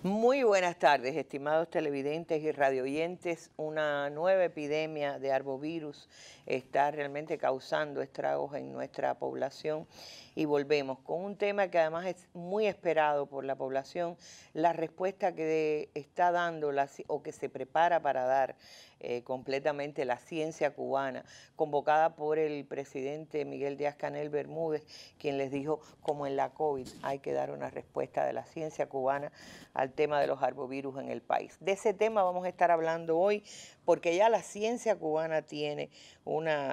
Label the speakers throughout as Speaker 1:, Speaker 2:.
Speaker 1: Muy buenas tardes, estimados televidentes y radioyentes. Una nueva epidemia de arbovirus está realmente causando estragos en nuestra población y volvemos con un tema que además es muy esperado por la población, la respuesta que está dando o que se prepara para dar completamente la ciencia cubana, convocada por el presidente Miguel Díaz-Canel Bermúdez, quien les dijo, como en la COVID, hay que dar una respuesta de la ciencia cubana al tema de los arbovirus en el país. De ese tema vamos a estar hablando hoy, porque ya la ciencia cubana tiene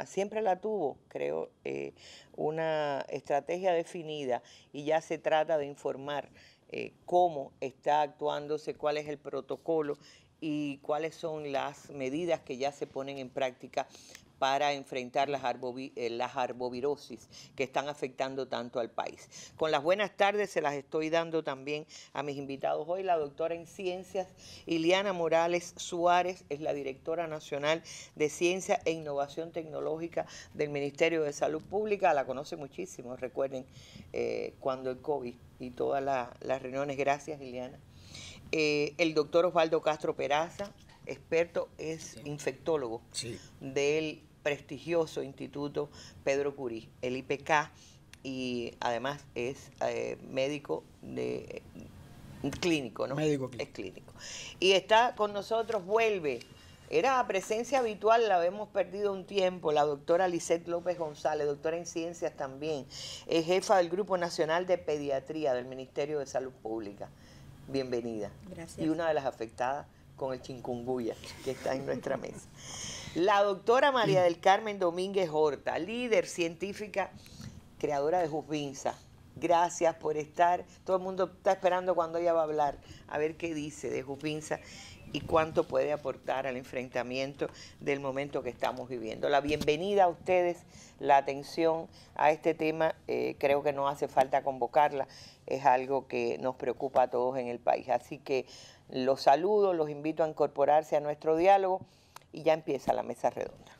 Speaker 1: siempre la tuvo, creo, una estrategia definida y ya se trata de informar cómo está actuándose, cuál es el protocolo y cuáles son las medidas que ya se ponen en práctica para enfrentar las arbovirosis que están afectando tanto al país. Con las buenas tardes se las estoy dando también a mis invitados hoy. La doctora en ciencias Iliana Morales Suárez es la directora nacional de Ciencia e Innovación Tecnológica del Ministerio de Salud Pública. La conoce muchísimo, recuerden, cuando el COVID y todas las reuniones. Gracias, Iliana. El doctor Osvaldo Castro Peraza, experto, es infectólogo del prestigioso Instituto Pedro Curí, el IPK, y además es médico clínico, ¿no?
Speaker 2: Médico clínico.
Speaker 1: Es clínico. Y está con nosotros, vuelve. Era presencia habitual, la hemos perdido un tiempo, la doctora Lisette López González, doctora en ciencias también, es jefa del Grupo Nacional de Pediatría del Ministerio de Salud Pública. Bienvenida.
Speaker 3: Gracias.
Speaker 1: Y una de las afectadas con el chikungunya que está en nuestra mesa. La doctora María del Carmen Domínguez Horta, líder científica, creadora de Jusvinza. Gracias por estar. Todo el mundo está esperando cuando ella va a hablar, a ver qué dice de Jusvinza y cuánto puede aportar al enfrentamiento del momento que estamos viviendo. La bienvenida a ustedes, la atención a este tema, creo que no hace falta convocarla, es algo que nos preocupa a todos en el país. Así que los saludo, los invito a incorporarse a nuestro diálogo y ya empieza la mesa redonda.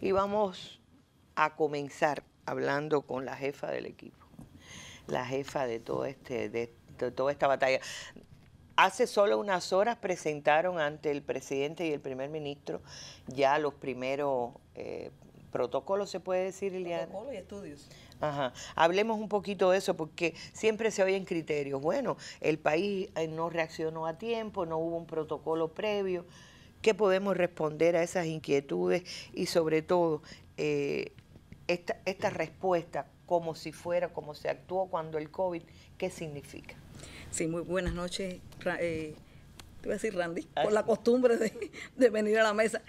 Speaker 1: Y vamos a comenzar hablando con la jefa del equipo, la jefa de toda esta batalla. Hace solo unas horas presentaron ante el presidente y el primer ministro ya los primeros protocolos, ¿se puede decir, Iliana?
Speaker 3: Protocolos y estudios.
Speaker 1: Ajá. Hablemos un poquito de eso, porque siempre se oyen criterios. Bueno, el país no reaccionó a tiempo, no hubo un protocolo previo. ¿Qué podemos responder a esas inquietudes? Y sobre todo, esta respuesta, como si fuera, como se actuó cuando el COVID, ¿qué significa?
Speaker 3: Sí, muy buenas noches. Te voy a decir, Randy, por la costumbre de venir a la mesa.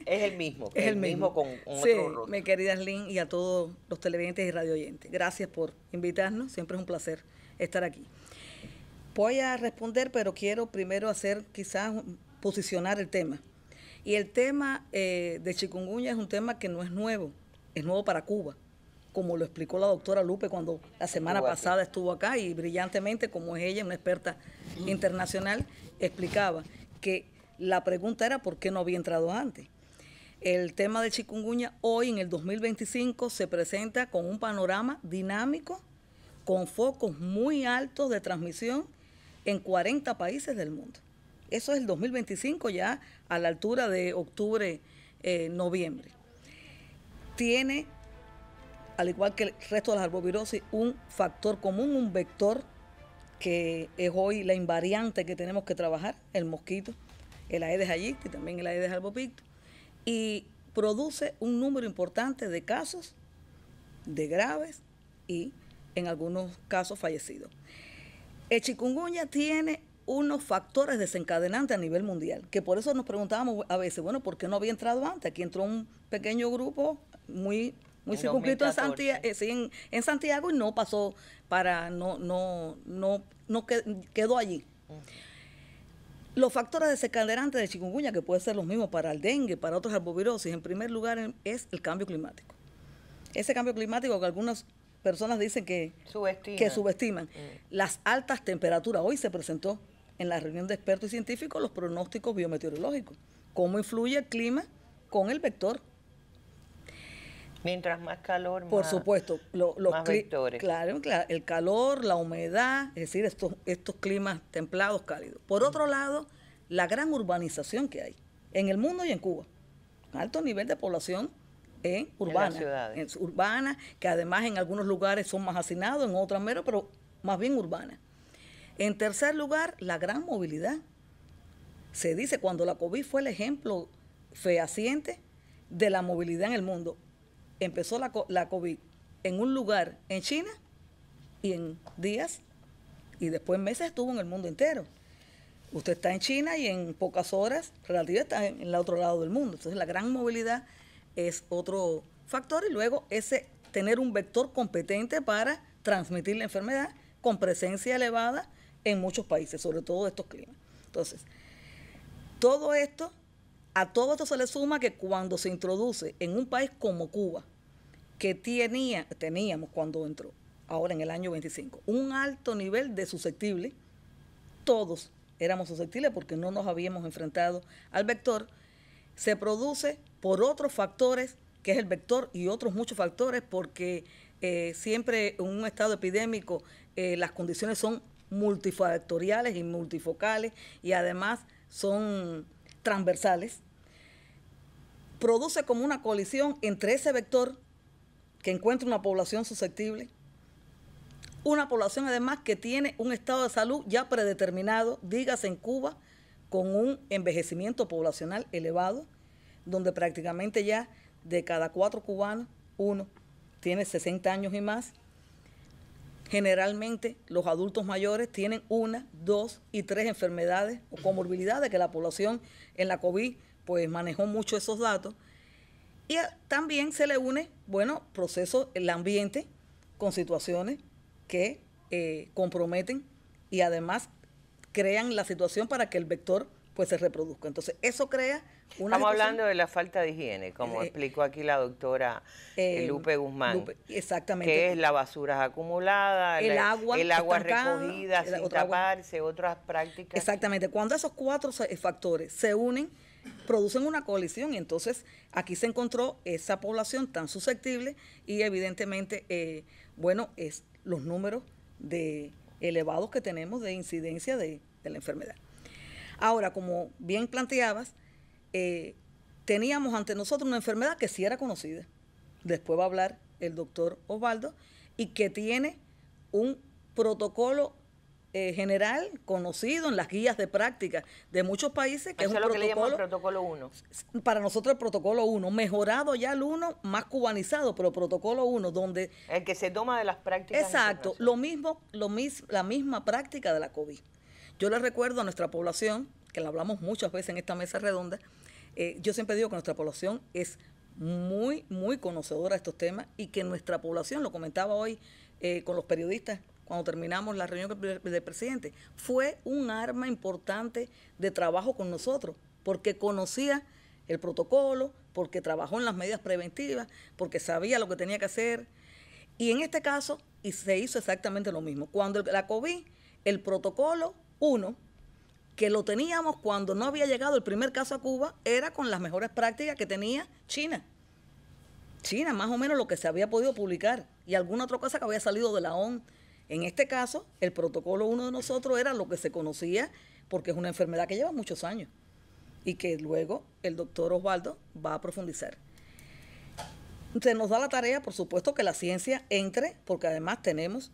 Speaker 1: Es el mismo.
Speaker 3: Es el mismo
Speaker 1: con
Speaker 3: sí,
Speaker 1: otro rostro.
Speaker 3: mi querida Arlene, y a todos los televidentes y radioyentes. Gracias por invitarnos, siempre es un placer estar aquí. Voy a responder, pero quiero primero posicionar el tema. Y el tema de chikungunya es un tema que no es nuevo para Cuba, como lo explicó la doctora Lupe cuando la semana pasada estuvo acá y brillantemente, como es ella, una experta internacional, explicaba que la pregunta era por qué no había entrado antes. El tema del chikungunya hoy, en el 2025, se presenta con un panorama dinámico, con focos muy altos de transmisión en 40 países del mundo. Eso es el 2025, ya a la altura de octubre, noviembre. Tiene, al igual que el resto de las arbovirosis, un factor común, un vector que es hoy la invariante que tenemos que trabajar, el mosquito, el Aedes aegypti y también el Aedes albopictus, y produce un número importante de casos, de graves y en algunos casos fallecidos. El chikungunya tiene unos factores desencadenantes a nivel mundial, que por eso nos preguntábamos a veces, bueno, ¿por qué no había entrado antes? Aquí entró un pequeño grupo muy circunscrito en Santiago y no pasó quedó allí. Los factores desencadenantes de chikungunya, que pueden ser los mismos para el dengue, para otros arbovirosis, en primer lugar es el cambio climático. Ese cambio climático que algunas personas dicen que subestiman. Las altas temperaturas. Hoy se presentó en la reunión de expertos y científicos los pronósticos biometeorológicos. cómo influye el clima con el vector.
Speaker 1: Mientras más calor,
Speaker 3: por supuesto,
Speaker 1: más vectores.
Speaker 3: Claro, el calor, la humedad, es decir, estos climas templados, cálidos. Por otro lado, la gran urbanización que hay en el mundo y en Cuba. Alto nivel de población urbana, urbana, que además en algunos lugares son más hacinados, en otros menos, pero más bien urbana. En tercer lugar, la gran movilidad. Se dice, cuando la COVID fue el ejemplo fehaciente de la movilidad en el mundo, empezó la COVID en un lugar en China y en días y después meses estuvo en el mundo entero. Usted está en China y en pocas horas relativamente está en el otro lado del mundo. Entonces la gran movilidad es otro factor y luego tener un vector competente para transmitir la enfermedad con presencia elevada en muchos países, sobre todo estos climas. Entonces, a todo esto se le suma que cuando se introduce en un país como Cuba, que teníamos cuando entró, ahora en el año 25, un alto nivel de susceptibles, todos éramos susceptibles porque no nos habíamos enfrentado al vector, se produce por otros factores, que es el vector y otros muchos factores, porque siempre en un estado epidémico las condiciones son multifactoriales y multifocales y además son transversales, produce como una colisión entre ese vector que encuentra una población susceptible, una población además que tiene un estado de salud ya predeterminado, dígase en Cuba, con un envejecimiento poblacional elevado, donde prácticamente ya de cada 4 cubanos, 1 tiene 60 años y más. Generalmente los adultos mayores tienen 1, 2 y 3 enfermedades o comorbilidades, que la población en la COVID pues manejó mucho esos datos. Y también se le une, procesos, el ambiente con situaciones que comprometen y además crean la situación para que el vector pues se reproduzca. Entonces, eso crea una...
Speaker 1: Estamos hablando de la falta de higiene, como explicó aquí la doctora Lupe Guzmán.
Speaker 3: Exactamente.
Speaker 1: Que es la basura acumulada, el agua recogida sin taparse, otras prácticas.
Speaker 3: Exactamente. Cuando esos 4 factores se unen, producen una colisión y entonces aquí se encontró esa población tan susceptible y evidentemente, es los números elevados que tenemos de incidencia de la enfermedad. Ahora, como bien planteabas, teníamos ante nosotros una enfermedad que sí era conocida. Después va a hablar el doctor Osvaldo, y que tiene un protocolo general conocido en las guías de práctica de muchos países, que es un protocolo, que le llaman
Speaker 1: protocolo 1.
Speaker 3: Para nosotros el protocolo 1, mejorado ya el 1, más cubanizado, pero protocolo 1, donde...
Speaker 1: El que se toma de las prácticas.
Speaker 3: Exacto, la misma práctica de la COVID. Yo les recuerdo a nuestra población, que la hablamos muchas veces en esta mesa redonda, yo siempre digo que nuestra población es muy, muy conocedora de estos temas y que nuestra población, lo comentaba hoy con los periodistas cuando terminamos la reunión del presidente, fue un arma importante de trabajo con nosotros, porque conocía el protocolo, porque trabajó en las medidas preventivas, porque sabía lo que tenía que hacer. Y en este caso, y se hizo exactamente lo mismo. Cuando la COVID, el protocolo 1, que lo teníamos cuando no había llegado el primer caso a Cuba, era con las mejores prácticas que tenía China. China, más o menos lo que se había podido publicar, y alguna otra cosa que había salido de la OMS. En este caso, el protocolo 1 de nosotros era lo que se conocía, porque es una enfermedad que lleva muchos años y que luego el doctor Osvaldo va a profundizar. Se nos da la tarea, por supuesto, que la ciencia entre, porque además tenemos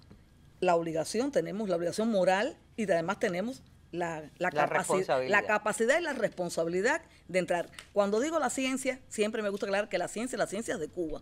Speaker 3: la obligación moral y además tenemos la capacidad y la responsabilidad de entrar. Cuando digo la ciencia, siempre me gusta aclarar que la ciencia es de Cuba,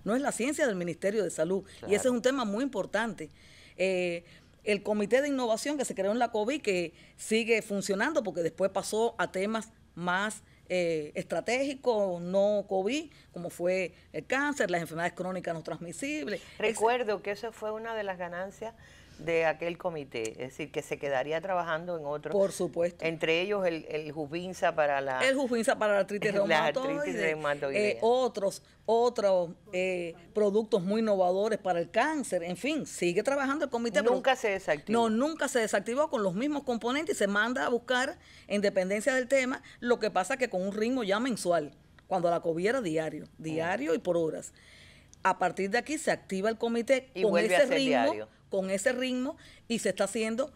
Speaker 3: no es la ciencia del Ministerio de Salud. Claro. Y ese es un tema muy importante. El comité de innovación que se creó en la COVID, que sigue funcionando porque después pasó a temas más estratégicos, no COVID, como fue el cáncer, las enfermedades crónicas no transmisibles.
Speaker 1: Recuerdo que eso fue una de las ganancias de aquel comité? Es decir, que se quedaría trabajando en otros.
Speaker 3: Por supuesto.
Speaker 1: Entre ellos el Juvinsa para la...
Speaker 3: El Juvinsa para la artritis reumatoide. Otros productos muy innovadores para el cáncer. En fin, sigue trabajando el comité.
Speaker 1: Nunca se desactivó.
Speaker 3: No, nunca se desactivó con los mismos componentes y se manda a buscar, en dependencia del tema, lo que pasa que con un ritmo ya mensual, cuando la COVID era diario y por horas. A partir de aquí se activa el comité con ese ritmo y se está haciendo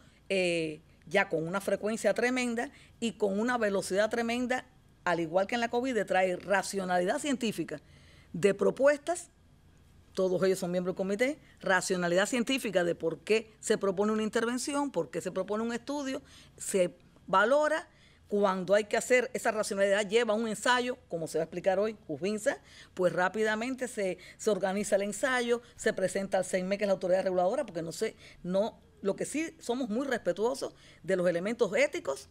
Speaker 3: ya con una frecuencia tremenda y con una velocidad tremenda, al igual que en la COVID, de traer racionalidad científica de propuestas. Todos ellos son miembros del comité, racionalidad científica de por qué se propone una intervención, por qué se propone un estudio, se valora. Cuando hay que hacer esa racionalidad, lleva un ensayo, como se va a explicar hoy, Juvinsa, pues rápidamente se organiza el ensayo, se presenta al CENME, que es la autoridad reguladora, porque lo que sí somos muy respetuosos de los elementos éticos,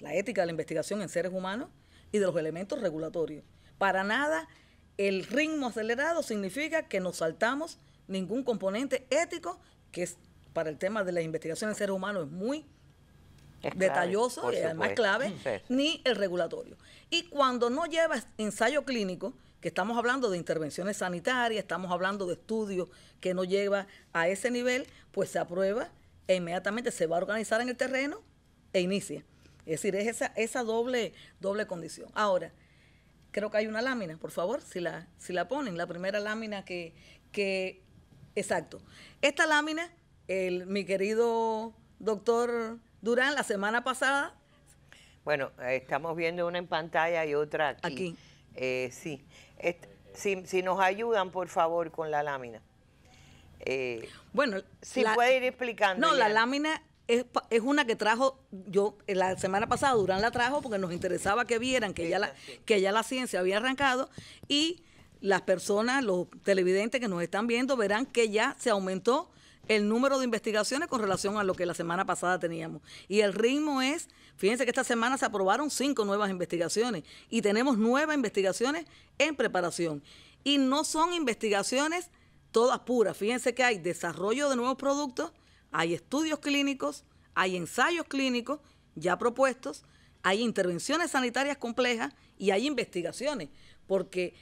Speaker 3: la ética de la investigación en seres humanos, y de los elementos regulatorios. Para nada el ritmo acelerado significa que nos saltamos ningún componente ético, que es para el tema de la investigación en seres humanos es muy detalloso y además clave, ni el regulatorio. Y cuando no lleva ensayo clínico, que estamos hablando de intervenciones sanitarias, estamos hablando de estudios que no lleva a ese nivel, pues se aprueba e inmediatamente se va a organizar en el terreno e inicia. Es decir, es esa doble condición. Ahora, creo que hay una lámina, por favor, si la ponen, la primera lámina exacto. Esta lámina, mi querido doctor Durán, la semana pasada.
Speaker 1: Bueno, estamos viendo una en pantalla y otra aquí. Sí. Si nos ayudan, por favor, con la lámina.
Speaker 3: Bueno,
Speaker 1: si puede ir explicando.
Speaker 3: No, la lámina es una que trajo yo la semana pasada. Durán la trajo porque nos interesaba que vieran que ya la ciencia había arrancado, y las personas, los televidentes que nos están viendo, verán que ya se aumentó el número de investigaciones con relación a lo que la semana pasada teníamos. Y el ritmo es, fíjense que esta semana se aprobaron 5 nuevas investigaciones y tenemos 9 investigaciones en preparación. Y no son investigaciones todas puras. Fíjense que hay desarrollo de nuevos productos, hay estudios clínicos, hay ensayos clínicos ya propuestos, hay intervenciones sanitarias complejas y hay investigaciones. Porque,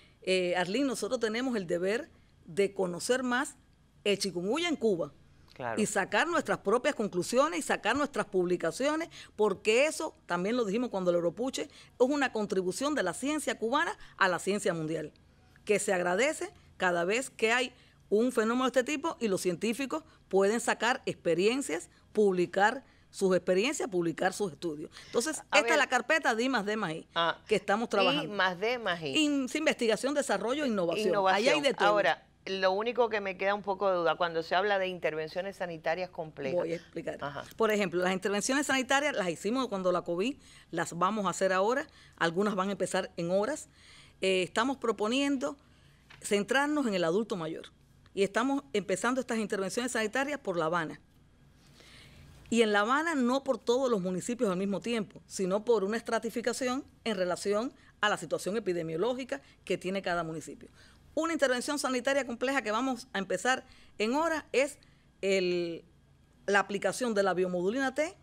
Speaker 3: Arlene, nosotros tenemos el deber de conocer más el chikungunya en Cuba, claro, y sacar nuestras propias conclusiones y sacar nuestras publicaciones, porque eso, también lo dijimos cuando el Europuche, es una contribución de la ciencia cubana a la ciencia mundial, que se agradece cada vez que hay un fenómeno de este tipo y los científicos pueden sacar experiencias, publicar sus experiencias, publicar sus estudios. Entonces, esta es la carpeta D+D+I, que estamos trabajando.
Speaker 1: I+D+I.
Speaker 3: Investigación, desarrollo e innovación. Ahí hay de todo.
Speaker 1: Ahora, lo único que me queda un poco de duda, cuando se habla de intervenciones sanitarias complejas.
Speaker 3: Voy a explicar. Ajá. Por ejemplo, las intervenciones sanitarias las hicimos cuando la COVID, las vamos a hacer ahora, algunas van a empezar en horas. Estamos proponiendo centrarnos en el adulto mayor y estamos empezando estas intervenciones sanitarias por La Habana. Y en La Habana no por todos los municipios al mismo tiempo, sino por una estratificación en relación a la situación epidemiológica que tiene cada municipio. Una intervención sanitaria compleja que vamos a empezar en horas es la aplicación de la biomodulina T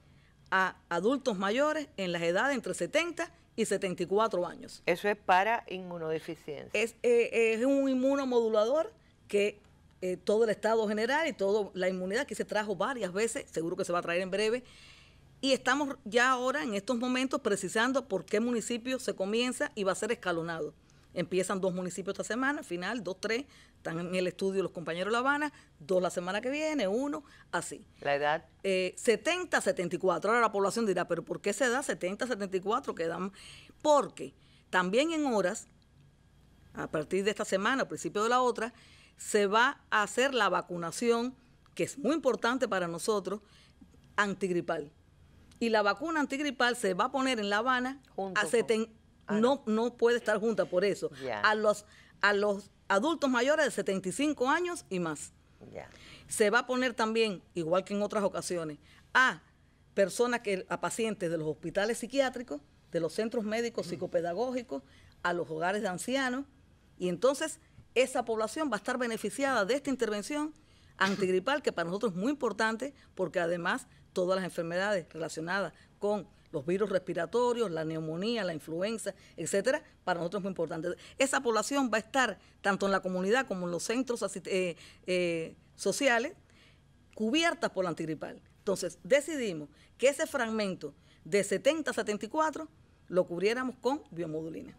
Speaker 3: a adultos mayores en las edades entre 70 y 74 años.
Speaker 1: Eso es para inmunodeficiencia.
Speaker 3: Es un inmunomodulador que todo el estado general y toda la inmunidad que se trajo varias veces, seguro que se va a traer en breve, y estamos ya ahora en estos momentos precisando por qué municipio se comienza y va a ser escalonado. Empiezan 2 municipios esta semana, al final 2, 3, están en el estudio los compañeros de La Habana, 2 la semana que viene, 1, así.
Speaker 1: ¿La edad?
Speaker 3: 70, 74. Ahora la población dirá, ¿pero por qué esa edad 70, 74 quedan? Porque también en horas, a partir de esta semana, al principio de la otra, se va a hacer la vacunación, que es muy importante para nosotros, antigripal. Y la vacuna antigripal se va a poner en La Habana a 70. No puede estar junta por eso. Yeah. A los adultos mayores de 75 años y más. Yeah. Se va a poner también, igual que en otras ocasiones, a pacientes de los hospitales psiquiátricos, de los centros médicos psicopedagógicos, a los hogares de ancianos, y entonces esa población va a estar beneficiada de esta intervención antigripal, que para nosotros es muy importante porque además todas las enfermedades relacionadas con los virus respiratorios, la neumonía, la influenza, etcétera, para nosotros es muy importante. Esa población va a estar tanto en la comunidad como en los centros sociales cubiertas por la antigripal. Entonces, decidimos que ese fragmento de 70 a 74 lo cubriéramos con biomodulina.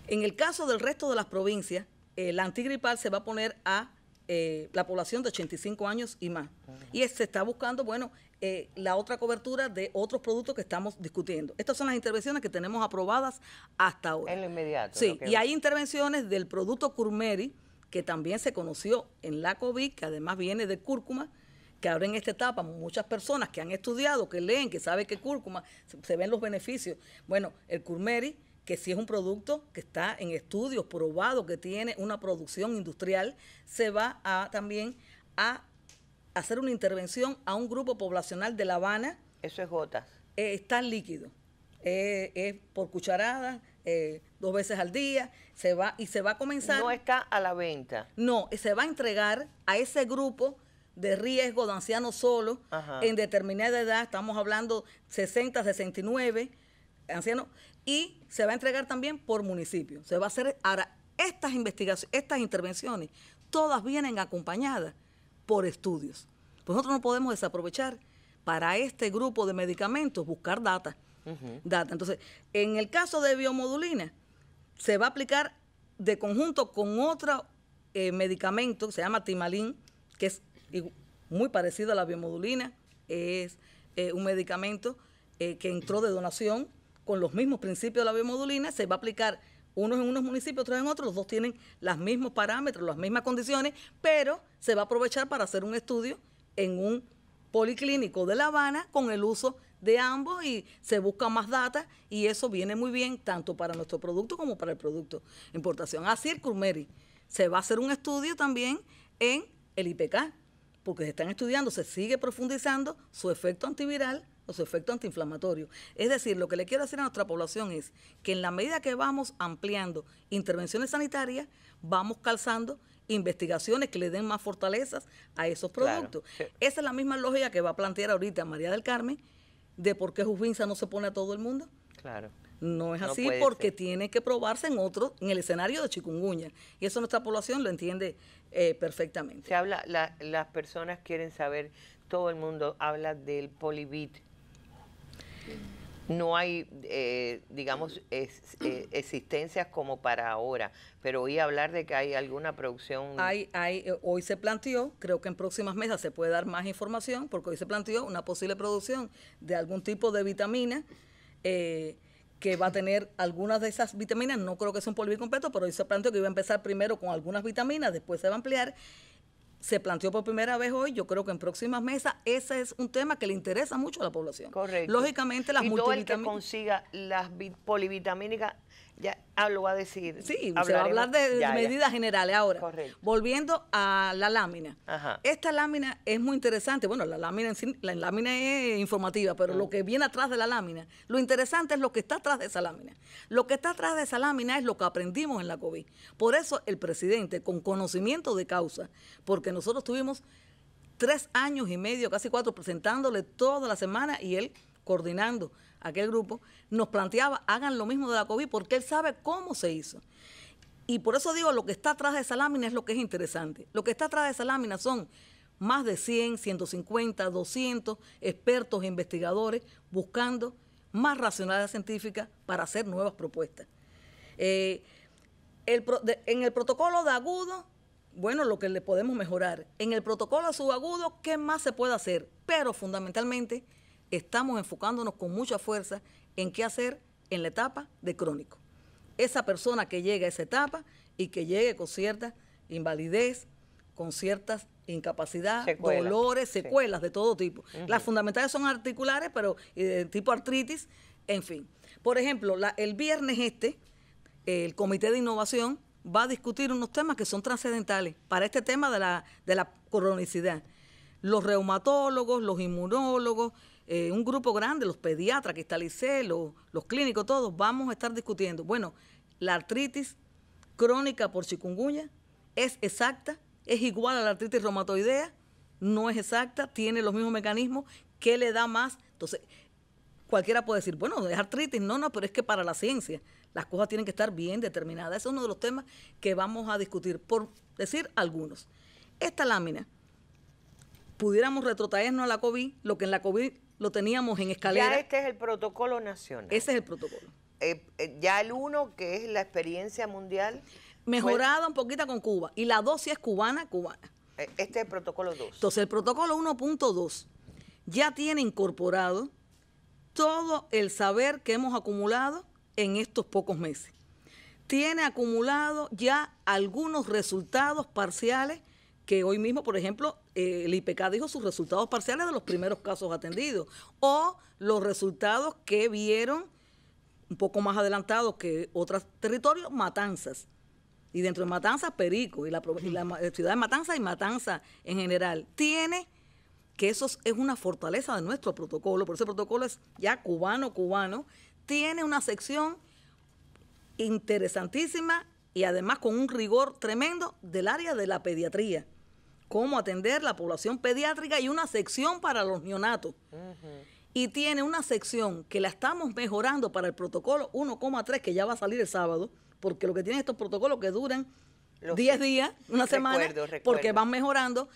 Speaker 3: En el caso del resto de las provincias, la antigripal se va a poner a la población de 85 años y más. Y se está buscando, bueno, la otra cobertura de otros productos que estamos discutiendo. Estas son las intervenciones que tenemos aprobadas hasta ahora.
Speaker 1: En lo inmediato.
Speaker 3: Sí, y hay intervenciones del producto Curmeri, que también se conoció en la COVID, que además viene de cúrcuma, que ahora en esta etapa muchas personas que han estudiado, que leen, que saben que cúrcuma, se ven los beneficios. Bueno, el Curmeri, que sí es un producto que está en estudios, probado, que tiene una producción industrial, se va también a hacer una intervención a un grupo poblacional de La Habana.
Speaker 1: Eso es gotas.
Speaker 3: Está líquido, es por cucharadas, 2 veces al día, se va a comenzar.
Speaker 1: No está a la venta.
Speaker 3: No, se va a entregar a ese grupo de riesgo de ancianos solos en determinada edad, estamos hablando 60, 69 ancianos, y se va a entregar también por municipio. Se va a hacer, ahora, estas intervenciones, todas vienen acompañadas por estudios. Pues nosotros no podemos desaprovechar para este grupo de medicamentos buscar data. Entonces, en el caso de biomodulina, se va a aplicar de conjunto con otro medicamento que se llama Timalin, que es muy parecido a la biomodulina, es un medicamento que entró de donación con los mismos principios de la biomodulina, se va a aplicar unos en unos municipios, otros en otros, los dos tienen los mismos parámetros, las mismas condiciones, pero se va a aprovechar para hacer un estudio en un policlínico de La Habana con el uso de ambos y se busca más data y eso viene muy bien tanto para nuestro producto como para el producto de importación. Así el Curmeri, se va a hacer un estudio también en el IPK, porque se están estudiando, se sigue profundizando su efecto antiviral o su efecto antiinflamatorio. Es decir, lo que le quiero decir a nuestra población es que en la medida que vamos ampliando intervenciones sanitarias, vamos calzando investigaciones que le den más fortalezas a esos productos. Claro, sí. Esa es la misma lógica que va a plantear ahorita María del Carmen de por qué Jubinsa no se pone a todo el mundo.
Speaker 1: Claro.
Speaker 3: No es así, porque tiene que probarse en el escenario de chikungunya. Y eso nuestra población lo entiende perfectamente.
Speaker 1: Se habla, las personas quieren saber, todo el mundo habla del Polivit. No hay, digamos, existencias como para ahora, pero oí hablar de que hay alguna producción.
Speaker 3: Hoy se planteó, creo que en próximas mesas se puede dar más información, porque hoy se planteó una posible producción de algún tipo de vitamina que va a tener algunas de esas vitaminas, no creo que sea un Polivit completo, pero hoy se planteó que iba a empezar primero con algunas vitaminas, después se va a ampliar. Se planteó por primera vez hoy, yo creo que en próximas mesas, ese es un tema que le interesa mucho a la población.
Speaker 1: Correcto.
Speaker 3: Lógicamente las multivitaminas.
Speaker 1: Y todo el que consiga las polivitamínicas, ya lo va a decir.
Speaker 3: Sí, se va a hablar de medidas generales. Ahora,
Speaker 1: correcto.
Speaker 3: Volviendo a la lámina.
Speaker 1: Ajá.
Speaker 3: Esta lámina es muy interesante. Bueno, la lámina en sí, la lámina es informativa, pero lo que viene atrás de la lámina, lo interesante es lo que está atrás de esa lámina. Lo que está atrás de esa lámina es lo que aprendimos en la COVID. Por eso el presidente, con conocimiento de causa, porque nosotros tuvimos 3 años y medio, casi 4, presentándole toda la semana y él coordinando aquel grupo, nos planteaba, hagan lo mismo de la COVID, porque él sabe cómo se hizo. Y por eso digo, lo que está atrás de esa lámina es lo que es interesante. Lo que está atrás de esa lámina son más de 100, 150, 200 expertos e investigadores buscando más racionalidad científica para hacer nuevas propuestas. En el protocolo de agudo, bueno, lo que le podemos mejorar. En el protocolo de subagudo, ¿qué más se puede hacer? Pero fundamentalmente estamos enfocándonos con mucha fuerza en qué hacer en la etapa de crónico. Esa persona que llega a esa etapa y que llegue con cierta invalidez, con ciertas incapacidad, dolores, secuelas de todo tipo. Las fundamentales son articulares, pero tipo artritis, en fin. Por ejemplo, el viernes el Comité de Innovación va a discutir unos temas que son trascendentales para este tema de la cronicidad. Los reumatólogos, los inmunólogos, un grupo grande, los pediatras, que está el ICE, los clínicos, todos, vamos a estar discutiendo. Bueno, la artritis crónica por chikungunya es exacta, es igual a la artritis reumatoidea, no es exacta, tiene los mismos mecanismos. ¿Qué le da más? Entonces, cualquiera puede decir, bueno, es artritis. No, pero es que para la ciencia las cosas tienen que estar bien determinadas. Ese es uno de los temas que vamos a discutir, por decir algunos. Esta lámina, pudiéramos retrotraernos a la COVID, lo que en la COVID lo teníamos en escalera.
Speaker 1: Ya este es el protocolo nacional.
Speaker 3: Ese es el protocolo.
Speaker 1: Ya el 1, que es la experiencia mundial.
Speaker 3: Mejorada un poquito con Cuba. Y la 2 sí es cubana.
Speaker 1: Este es el protocolo 2.
Speaker 3: Entonces, el protocolo 1.2 ya tiene incorporado todo el saber que hemos acumulado en estos pocos meses. Tiene acumulado ya algunos resultados parciales que hoy mismo, por ejemplo, el IPK dijo sus resultados parciales de los primeros casos atendidos, o los resultados que vieron un poco más adelantados que otros territorios, Matanzas. Y dentro de Matanzas, Perico, y la ciudad de Matanzas y Matanzas en general. Tiene que eso es una fortaleza de nuestro protocolo, por eso el protocolo es ya cubano, tiene una sección interesantísima y además con un rigor tremendo del área de la pediatría, cómo atender la población pediátrica y una sección para los neonatos. Y tiene una sección que la estamos mejorando para el protocolo 1,3 que ya va a salir el sábado, porque lo que tienen estos protocolos que duran 10 días, una semana, porque van mejorando.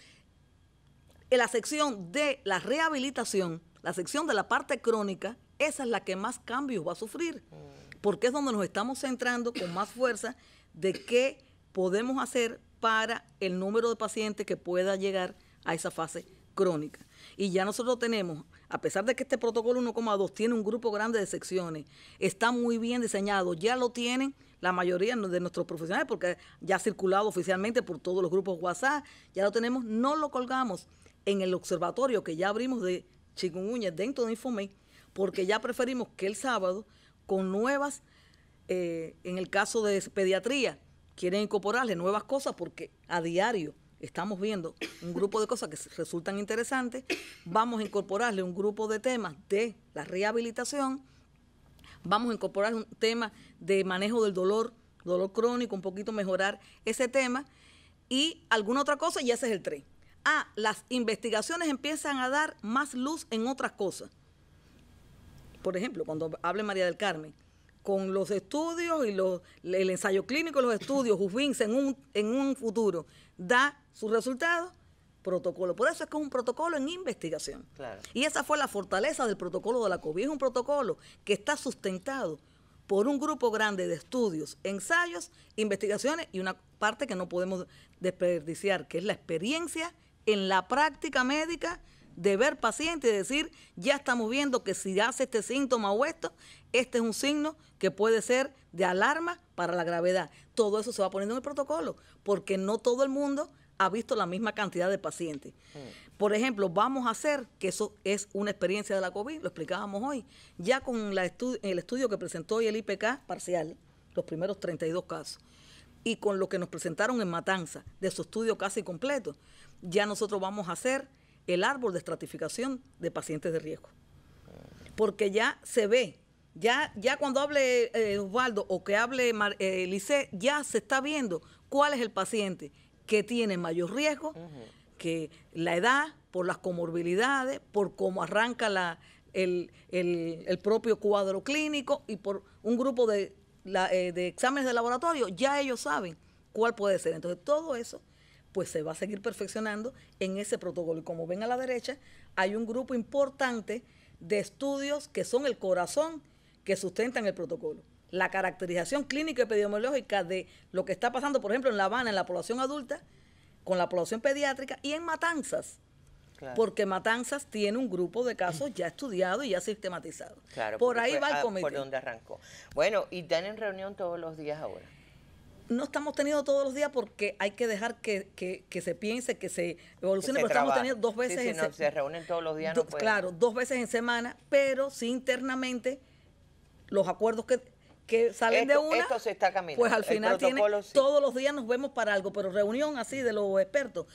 Speaker 3: En la sección de la rehabilitación, la sección de la parte crónica, esa es la que más cambios va a sufrir, porque es donde nos estamos centrando con más fuerza de qué podemos hacer para el número de pacientes que pueda llegar a esa fase crónica. Y ya nosotros tenemos, a pesar de que este protocolo 1,2 tiene un grupo grande de secciones, está muy bien diseñado, ya lo tienen la mayoría de nuestros profesionales, porque ya ha circulado oficialmente por todos los grupos WhatsApp, ya lo tenemos, no lo colgamos en el observatorio que ya abrimos de chikungunya dentro de Infomé, porque ya preferimos que el sábado, con nuevas, en el caso de pediatría, quieren incorporarle nuevas cosas, porque a diario estamos viendo un grupo de cosas que resultan interesantes, vamos a incorporarle un grupo de temas de la rehabilitación, vamos a incorporar un tema de manejo del dolor crónico, un poquito mejorar ese tema, y alguna otra cosa, y ese es el 3. Las investigaciones empiezan a dar más luz en otras cosas. Por ejemplo, cuando hable María del Carmen, con los estudios y el ensayo clínico, los estudios, UFINS en un futuro, da sus resultados, protocolo. Por eso es que es un protocolo en investigación.
Speaker 1: Claro.
Speaker 3: Y esa fue la fortaleza del protocolo de la COVID. Es un protocolo que está sustentado por un grupo grande de estudios, ensayos, investigaciones y una parte que no podemos desperdiciar, que es la experiencia en la práctica médica de ver pacientes y decir, ya estamos viendo que si hace este síntoma o esto, este es un signo que puede ser de alarma para la gravedad. Todo eso se va poniendo en el protocolo, porque no todo el mundo ha visto la misma cantidad de pacientes. Por ejemplo, vamos a hacer, que eso es una experiencia de la COVID, lo explicábamos hoy, ya con el estudio que presentó hoy el IPK parcial, los primeros 32 casos, y con lo que nos presentaron en Matanza, de su estudio casi completo, ya nosotros vamos a hacer el árbol de estratificación de pacientes de riesgo. Porque ya se ve, ya cuando hable Osvaldo o que hable Lisset, ya se está viendo cuál es el paciente que tiene mayor riesgo, que la edad, por las comorbilidades, por cómo arranca el propio cuadro clínico y por un grupo de exámenes de laboratorio, ya ellos saben cuál puede ser. Entonces, todo eso pues se va a seguir perfeccionando en ese protocolo. Y como ven a la derecha, hay un grupo importante de estudios que son el corazón que sustentan el protocolo. La caracterización clínica y epidemiológica de lo que está pasando, por ejemplo, en La Habana, en la población adulta, con la población pediátrica y en Matanzas. Claro. Porque Matanzas tiene un grupo de casos ya estudiado y ya sistematizado.
Speaker 1: Claro,
Speaker 3: por ahí va el comité.
Speaker 1: Por donde arrancó. Bueno, ¿y tienen reunión todos los días ahora?
Speaker 3: No estamos teniendo todos los días porque hay que dejar que se piense, que se evolucione, pero estamos teniendo 2 veces
Speaker 1: en semana. Se reúnen todos los días, no pueden.
Speaker 3: Claro, 2 veces en semana, pero sí internamente los acuerdos que salen de una,
Speaker 1: esto se está caminando.
Speaker 3: Pues al final todos los días nos vemos para algo, pero reunión así de los expertos,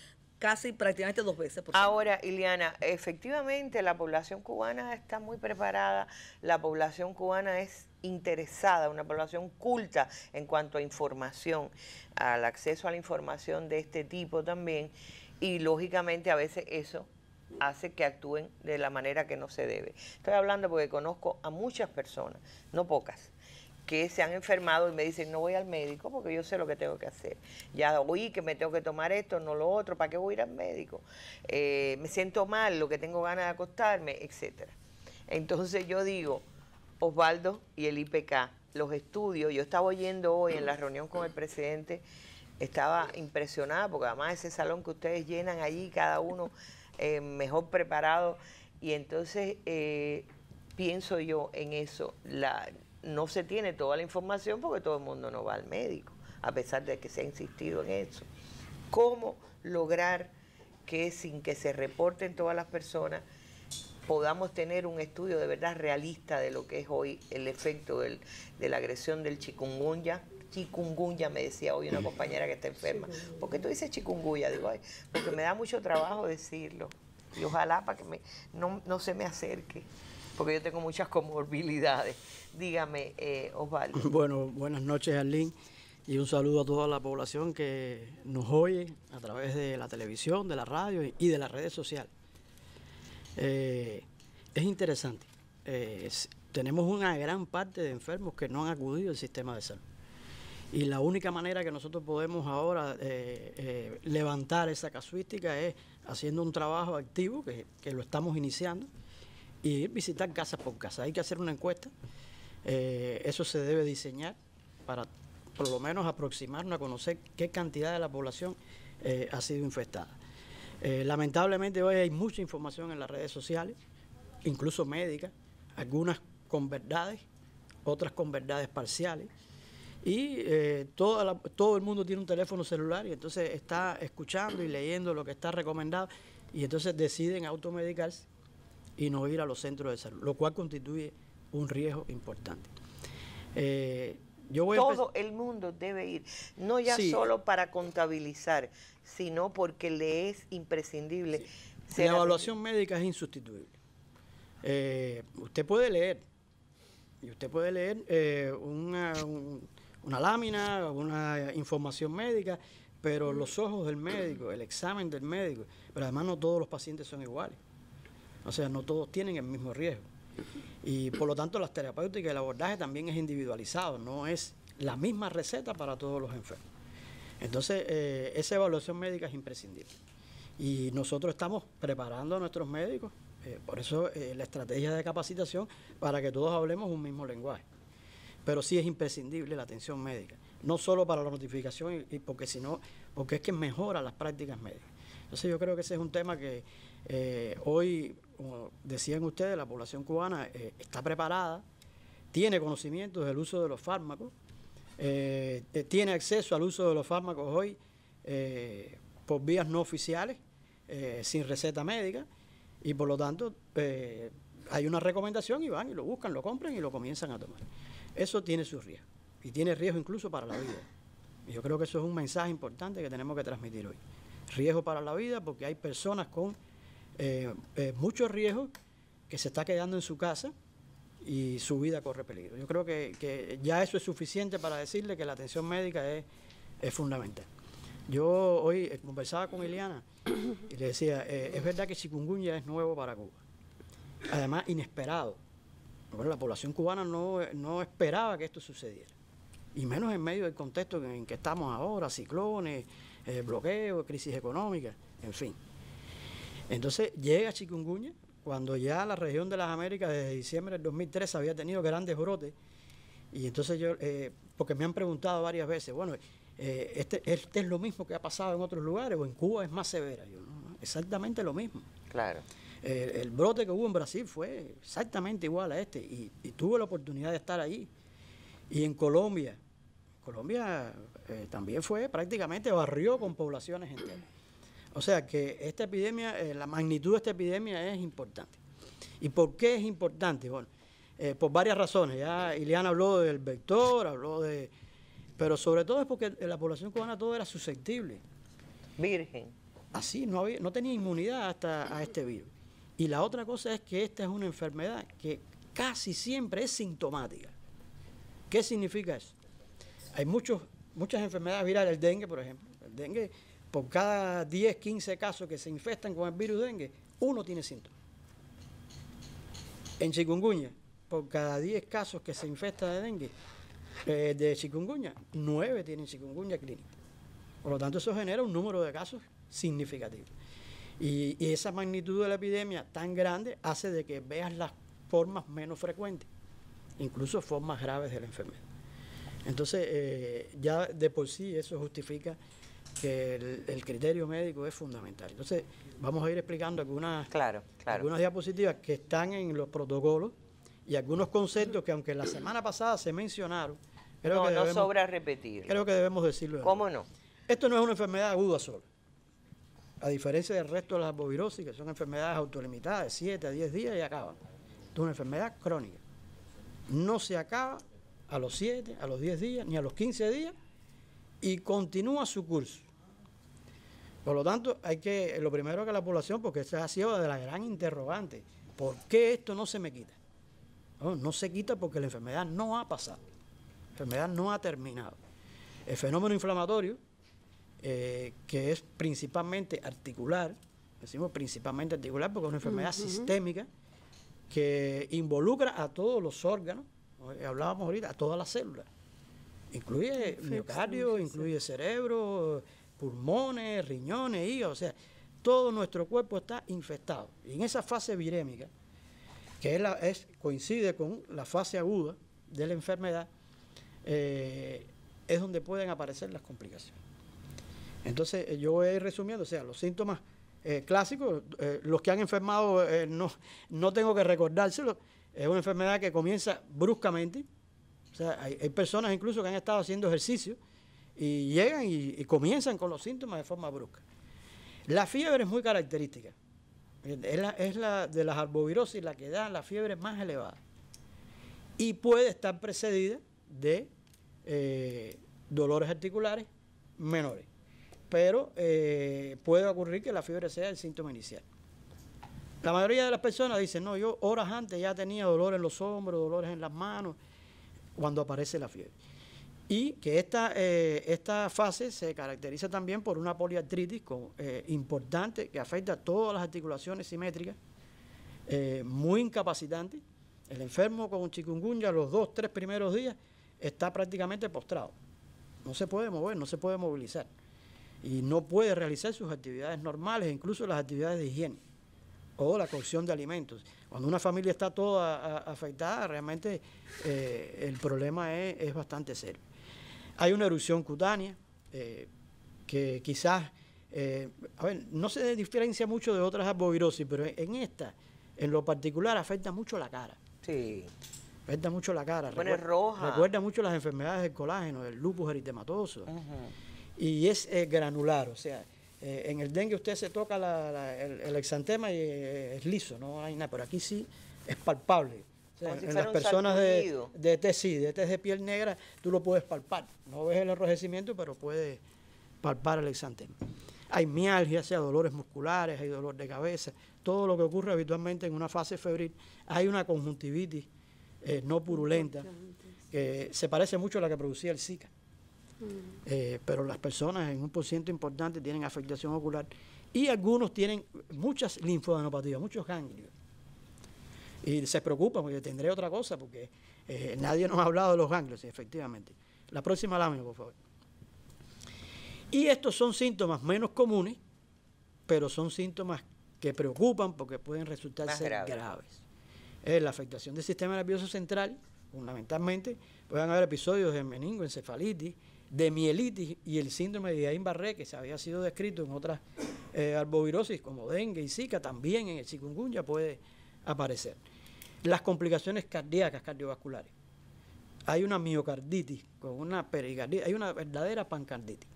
Speaker 3: casi prácticamente 2 veces por
Speaker 1: Ahora, Iliana, efectivamente la población cubana está muy preparada, la población cubana es interesada, una población culta en cuanto a información, al acceso a la información de este tipo también, y lógicamente a veces eso hace que actúen de la manera que no se debe. Estoy hablando porque conozco a muchas personas, no pocas, que se han enfermado y me dicen, no voy al médico porque yo sé lo que tengo que hacer. Ya oí que me tengo que tomar esto, no lo otro, ¿para qué voy a ir al médico? Me siento mal, lo que tengo ganas de acostarme, etcétera. Entonces yo digo, Osvaldo y el IPK, los estudios, yo estaba oyendo hoy en la reunión con el presidente, estaba impresionada porque además ese salón que ustedes llenan allí, cada uno mejor preparado, y entonces pienso yo en eso, no se tiene toda la información porque todo el mundo no va al médico, a pesar de que se ha insistido en eso. ¿Cómo lograr que sin que se reporten todas las personas podamos tener un estudio de verdad realista de lo que es hoy el efecto de la agresión del chikungunya? Chikungunya, me decía hoy una compañera que está enferma. ¿Por qué tú dices chikungunya? Digo, ay, porque me da mucho trabajo decirlo. Y ojalá para que no se me acerque, porque yo tengo muchas comorbilidades. Dígame, Osvaldo.
Speaker 2: Bueno, buenas noches, Arlene, y un saludo a toda la población que nos oye a través de la televisión, de la radio y de las redes sociales. Es interesante. Tenemos una gran parte de enfermos que no han acudido al sistema de salud. Y la única manera que nosotros podemos ahora levantar esa casuística es haciendo un trabajo activo, que lo estamos iniciando, y visitar casa por casa. Hay que hacer una encuesta. Eso se debe diseñar para por lo menos aproximarnos a conocer qué cantidad de la población ha sido infectada. Lamentablemente hoy hay mucha información en las redes sociales, incluso médicas, algunas con verdades, otras con verdades parciales, y todo el mundo tiene un teléfono celular y entonces está escuchando y leyendo lo que está recomendado y entonces deciden automedicarse y no ir a los centros de salud, lo cual constituye un riesgo importante.
Speaker 1: Todo el mundo debe ir, no ya solo para contabilizar, sino porque le es imprescindible.
Speaker 2: La evaluación médica es insustituible. Usted puede leer, y usted puede leer una lámina, una información médica, pero los ojos del médico, el examen del médico, pero además no todos los pacientes son iguales. O sea, no todos tienen el mismo riesgo. Y por lo tanto las terapéuticas y el abordaje también es individualizado, no es la misma receta para todos los enfermos. Entonces, esa evaluación médica es imprescindible. Y nosotros estamos preparando a nuestros médicos, por eso la estrategia de capacitación, para que todos hablemos un mismo lenguaje. Pero sí es imprescindible la atención médica, no solo para la notificación, porque es que mejora las prácticas médicas. Entonces yo creo que ese es un tema que hoy, como decían ustedes, la población cubana está preparada, tiene conocimiento del uso de los fármacos, tiene acceso al uso de los fármacos hoy por vías no oficiales, sin receta médica, y por lo tanto hay una recomendación y van y lo buscan, lo compran y lo comienzan a tomar. Eso tiene su riesgo, y tiene riesgo incluso para la vida. Y yo creo que eso es un mensaje importante que tenemos que transmitir hoy. Riesgo para la vida porque hay personas con muchos riesgos que se está quedando en su casa y su vida corre peligro. Yo creo que ya eso es suficiente para decirle que la atención médica es fundamental. Yo hoy conversaba con Iliana y le decía, es verdad que chikungunya es nuevo para Cuba, además inesperado. Bueno, la población cubana no esperaba que esto sucediera, y menos en medio del contexto en que estamos ahora, ciclones, bloqueo, crisis económica, en fin. Entonces llega chikungunya cuando ya la región de las Américas desde diciembre del 2003 había tenido grandes brotes, y entonces yo, porque me han preguntado varias veces, bueno, este es lo mismo que ha pasado en otros lugares o en Cuba es más severa. Yo, no, exactamente lo mismo.
Speaker 1: Claro.
Speaker 2: El brote que hubo en Brasil fue exactamente igual a este, y tuve la oportunidad de estar allí. Y en Colombia también fue, prácticamente barrió con poblaciones enteras. O sea que esta epidemia, la magnitud de esta epidemia es importante. ¿Y por qué es importante? Bueno, por varias razones. Ya Iliana habló del vector, pero sobre todo es porque la población cubana todo era susceptible.
Speaker 1: Virgen.
Speaker 2: así no tenía inmunidad hasta a este virus. Y la otra cosa es que esta es una enfermedad que casi siempre es sintomática. ¿Qué significa eso? Hay muchas enfermedades virales, el dengue, por ejemplo. El dengue, por cada 10, 15 casos que se infestan con el virus dengue, uno tiene síntomas. En chikungunya, por cada 10 casos que se infestan de dengue, de chikungunya, 9 tienen chikungunya clínica. Por lo tanto, eso genera un número de casos significativo. Y esa magnitud de la epidemia tan grande hace de que veas las formas menos frecuentes, incluso formas graves de la enfermedad. Entonces, ya de por sí eso justifica que el criterio médico es fundamental. Entonces, vamos a ir explicando algunas diapositivas que están en los protocolos y algunos conceptos que, aunque la semana pasada se mencionaron,
Speaker 1: no sobra repetir.
Speaker 2: Creo que debemos decirlo.
Speaker 1: ¿Cómo no?
Speaker 2: Esto no es una enfermedad aguda sola. A diferencia del resto de las arbovirosis, que son enfermedades autolimitadas de 7 a 10 días y acaban. Esto es una enfermedad crónica. No se acaba a los 7, a los 10 días, ni a los 15 días, y continúa su curso. Por lo tanto, lo primero que la población, porque esa ha sido de la gran interrogante, ¿por qué esto no se me quita? No se quita porque la enfermedad no ha pasado, la enfermedad no ha terminado. El fenómeno inflamatorio, que es principalmente articular, decimos principalmente articular porque es una enfermedad sistémica que involucra a todos los órganos, hablábamos ahorita, a todas las células. Incluye miocardio, incluye cerebro, pulmones, riñones, hígado, o sea, todo nuestro cuerpo está infectado. Y en esa fase virémica, que coincide con la fase aguda de la enfermedad, es donde pueden aparecer las complicaciones. Entonces, yo voy a ir resumiendo, o sea, los síntomas clásicos, los que han enfermado, no tengo que recordárselos, es una enfermedad que comienza bruscamente. O sea, hay personas incluso que han estado haciendo ejercicio y llegan y comienzan con los síntomas de forma brusca. La fiebre es muy característica. Es la de las arbovirosis la que da la fiebre más elevada. Y puede estar precedida de dolores articulares menores. Pero puede ocurrir que la fiebre sea el síntoma inicial. La mayoría de las personas dicen, no, yo horas antes ya tenía dolor en los hombros, dolores en las manos, cuando aparece la fiebre. Y que esta fase se caracteriza también por una poliartritis importante que afecta a todas las articulaciones simétricas, muy incapacitante. El enfermo con chikungunya los 2, 3 primeros días está prácticamente postrado. No se puede mover, no se puede movilizar. Y no puede realizar sus actividades normales, incluso las actividades de higiene o la cocción de alimentos. Cuando una familia está toda afectada, realmente el problema es bastante serio. Hay una erupción cutánea que quizás, no se diferencia mucho de otras arbovirosis, pero en lo particular, afecta mucho la cara.
Speaker 1: Sí.
Speaker 2: Afecta mucho la cara.
Speaker 1: Pone roja.
Speaker 2: Recuerda mucho las enfermedades del colágeno, del lupus eritematoso. Y es granular, o sea, en el dengue usted se toca el exantema y es liso, no hay nada, pero aquí sí es palpable. O sea, en las personas de tez de piel negra, tú lo puedes palpar. No ves el enrojecimiento, pero puedes palpar el exantema. Hay mialgia, sea dolores musculares, hay dolor de cabeza, todo lo que ocurre habitualmente en una fase febril. Hay una conjuntivitis no purulenta, que se parece mucho a la que producía el Zika. Pero las personas en un porcentaje importante tienen afectación ocular y algunos tienen muchas linfadenopatías, muchos ganglios. Y se preocupan, porque tendré otra cosa, porque nadie nos ha hablado de los ganglios, efectivamente. La próxima lámina, por favor. Y estos son síntomas menos comunes, pero son síntomas que preocupan porque pueden resultar ser graves. La afectación del sistema nervioso central, fundamentalmente, pueden haber episodios de meningoencefalitis, de mielitis y el síndrome de Guillain-Barré, que se había sido descrito en otras arbovirosis como dengue y Zika, también en el chikungunya puede aparecer. Las complicaciones cardíacas, cardiovasculares. Hay una miocarditis con una pericarditis, hay una verdadera pancarditis.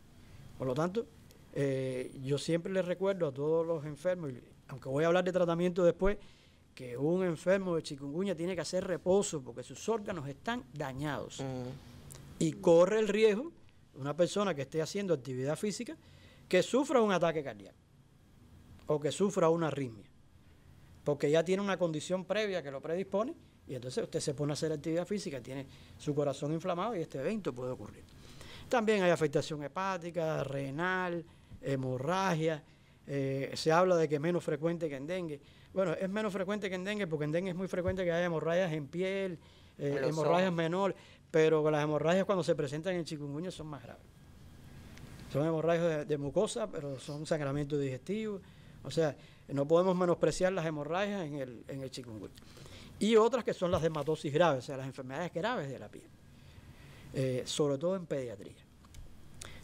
Speaker 2: Por lo tanto, yo siempre les recuerdo a todos los enfermos, aunque voy a hablar de tratamiento después, que un enfermo de chikungunya tiene que hacer reposo porque sus órganos están dañados. Y corre el riesgo, una persona que esté haciendo actividad física, que sufra un ataque cardíaco. o que sufra una arritmia, porque ya tiene una condición previa que lo predispone, y entonces usted se pone a hacer actividad física, tiene su corazón inflamado y este evento puede ocurrir. También hay afectación hepática, renal, hemorragia. Se habla de que es menos frecuente que en dengue. Bueno, es menos frecuente que en dengue porque en dengue es muy frecuente que haya hemorragias en piel, hemorragias menores, pero las hemorragias cuando se presentan en chikungunya son más graves. Son hemorragias de mucosa, pero son sangramientos digestivos. O sea, no podemos menospreciar las hemorragias en el chikungunya. Y otras que son las dermatosis graves, o sea, las enfermedades graves de la piel, sobre todo en pediatría.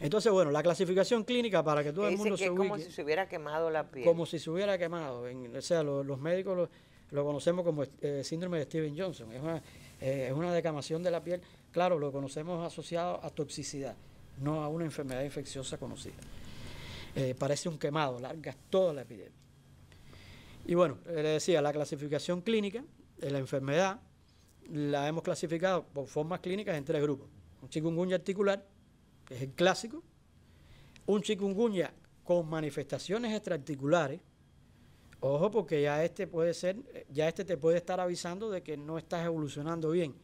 Speaker 2: Entonces, bueno, la clasificación clínica para que todo el mundo se ubique.
Speaker 1: Es como si se hubiera quemado la piel.
Speaker 2: Como si se hubiera quemado. O sea, los médicos lo conocemos como síndrome de Steven Johnson. Es una descamación de la piel. Claro, lo conocemos asociado a toxicidad, no a una enfermedad infecciosa conocida. Parece un quemado, larga toda la epidemia. Y bueno, le decía, la clasificación clínica de la enfermedad la hemos clasificado por formas clínicas en 3 grupos. Un chikungunya articular, que es el clásico, un chikungunya con manifestaciones extraarticulares. Ojo, porque ya este te puede estar avisando de que no estás evolucionando bien.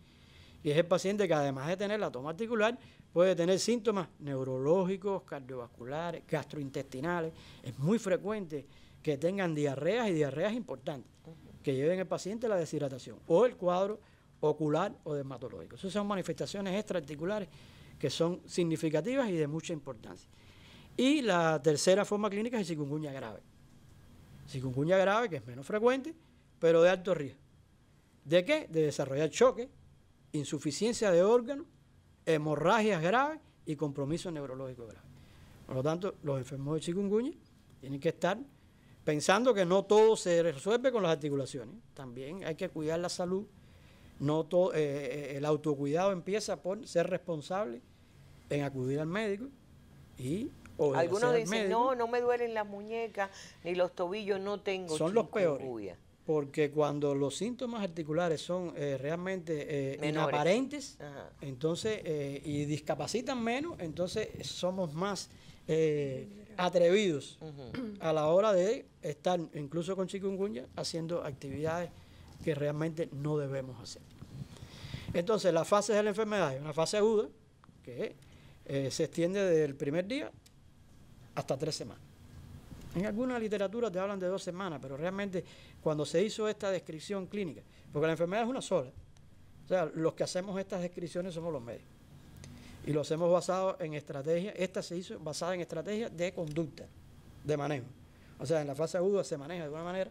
Speaker 2: Y es el paciente que además de tener la toma articular, puede tener síntomas neurológicos, cardiovasculares, gastrointestinales. Es muy frecuente que tengan diarreas y diarreas importantes, que lleven al paciente a la deshidratación o el cuadro ocular o dermatológico. Esas son manifestaciones extraarticulares que son significativas y de mucha importancia. Y la tercera forma clínica es el chikungunya grave. Chikungunya grave, que es menos frecuente, pero de alto riesgo. ¿De qué? De desarrollar choque, insuficiencia de órganos, hemorragias graves y compromiso neurológico grave. Por lo tanto, los enfermos de chikungunya tienen que estar pensando que no todo se resuelve con las articulaciones. También hay que cuidar la salud. No todo, el autocuidado empieza por ser responsable en acudir al médico y
Speaker 1: algunos dicen, no me duelen las muñecas ni los tobillos, no tengo
Speaker 2: son los peores, porque cuando los síntomas articulares son realmente inaparentes, entonces y discapacitan menos, entonces somos más atrevidos a la hora de estar, incluso con chikungunya, haciendo actividades que realmente no debemos hacer. Entonces, las fases de la enfermedad es una fase aguda que se extiende desde el primer día hasta 3 semanas. En alguna literatura te hablan de 2 semanas, pero realmente cuando se hizo esta descripción clínica, porque la enfermedad es una sola, o sea, los que hacemos estas descripciones somos los médicos. Y lo hacemos basado en estrategias, esta se hizo basada en estrategias de conducta, de manejo. O sea, en la fase aguda se maneja de una manera,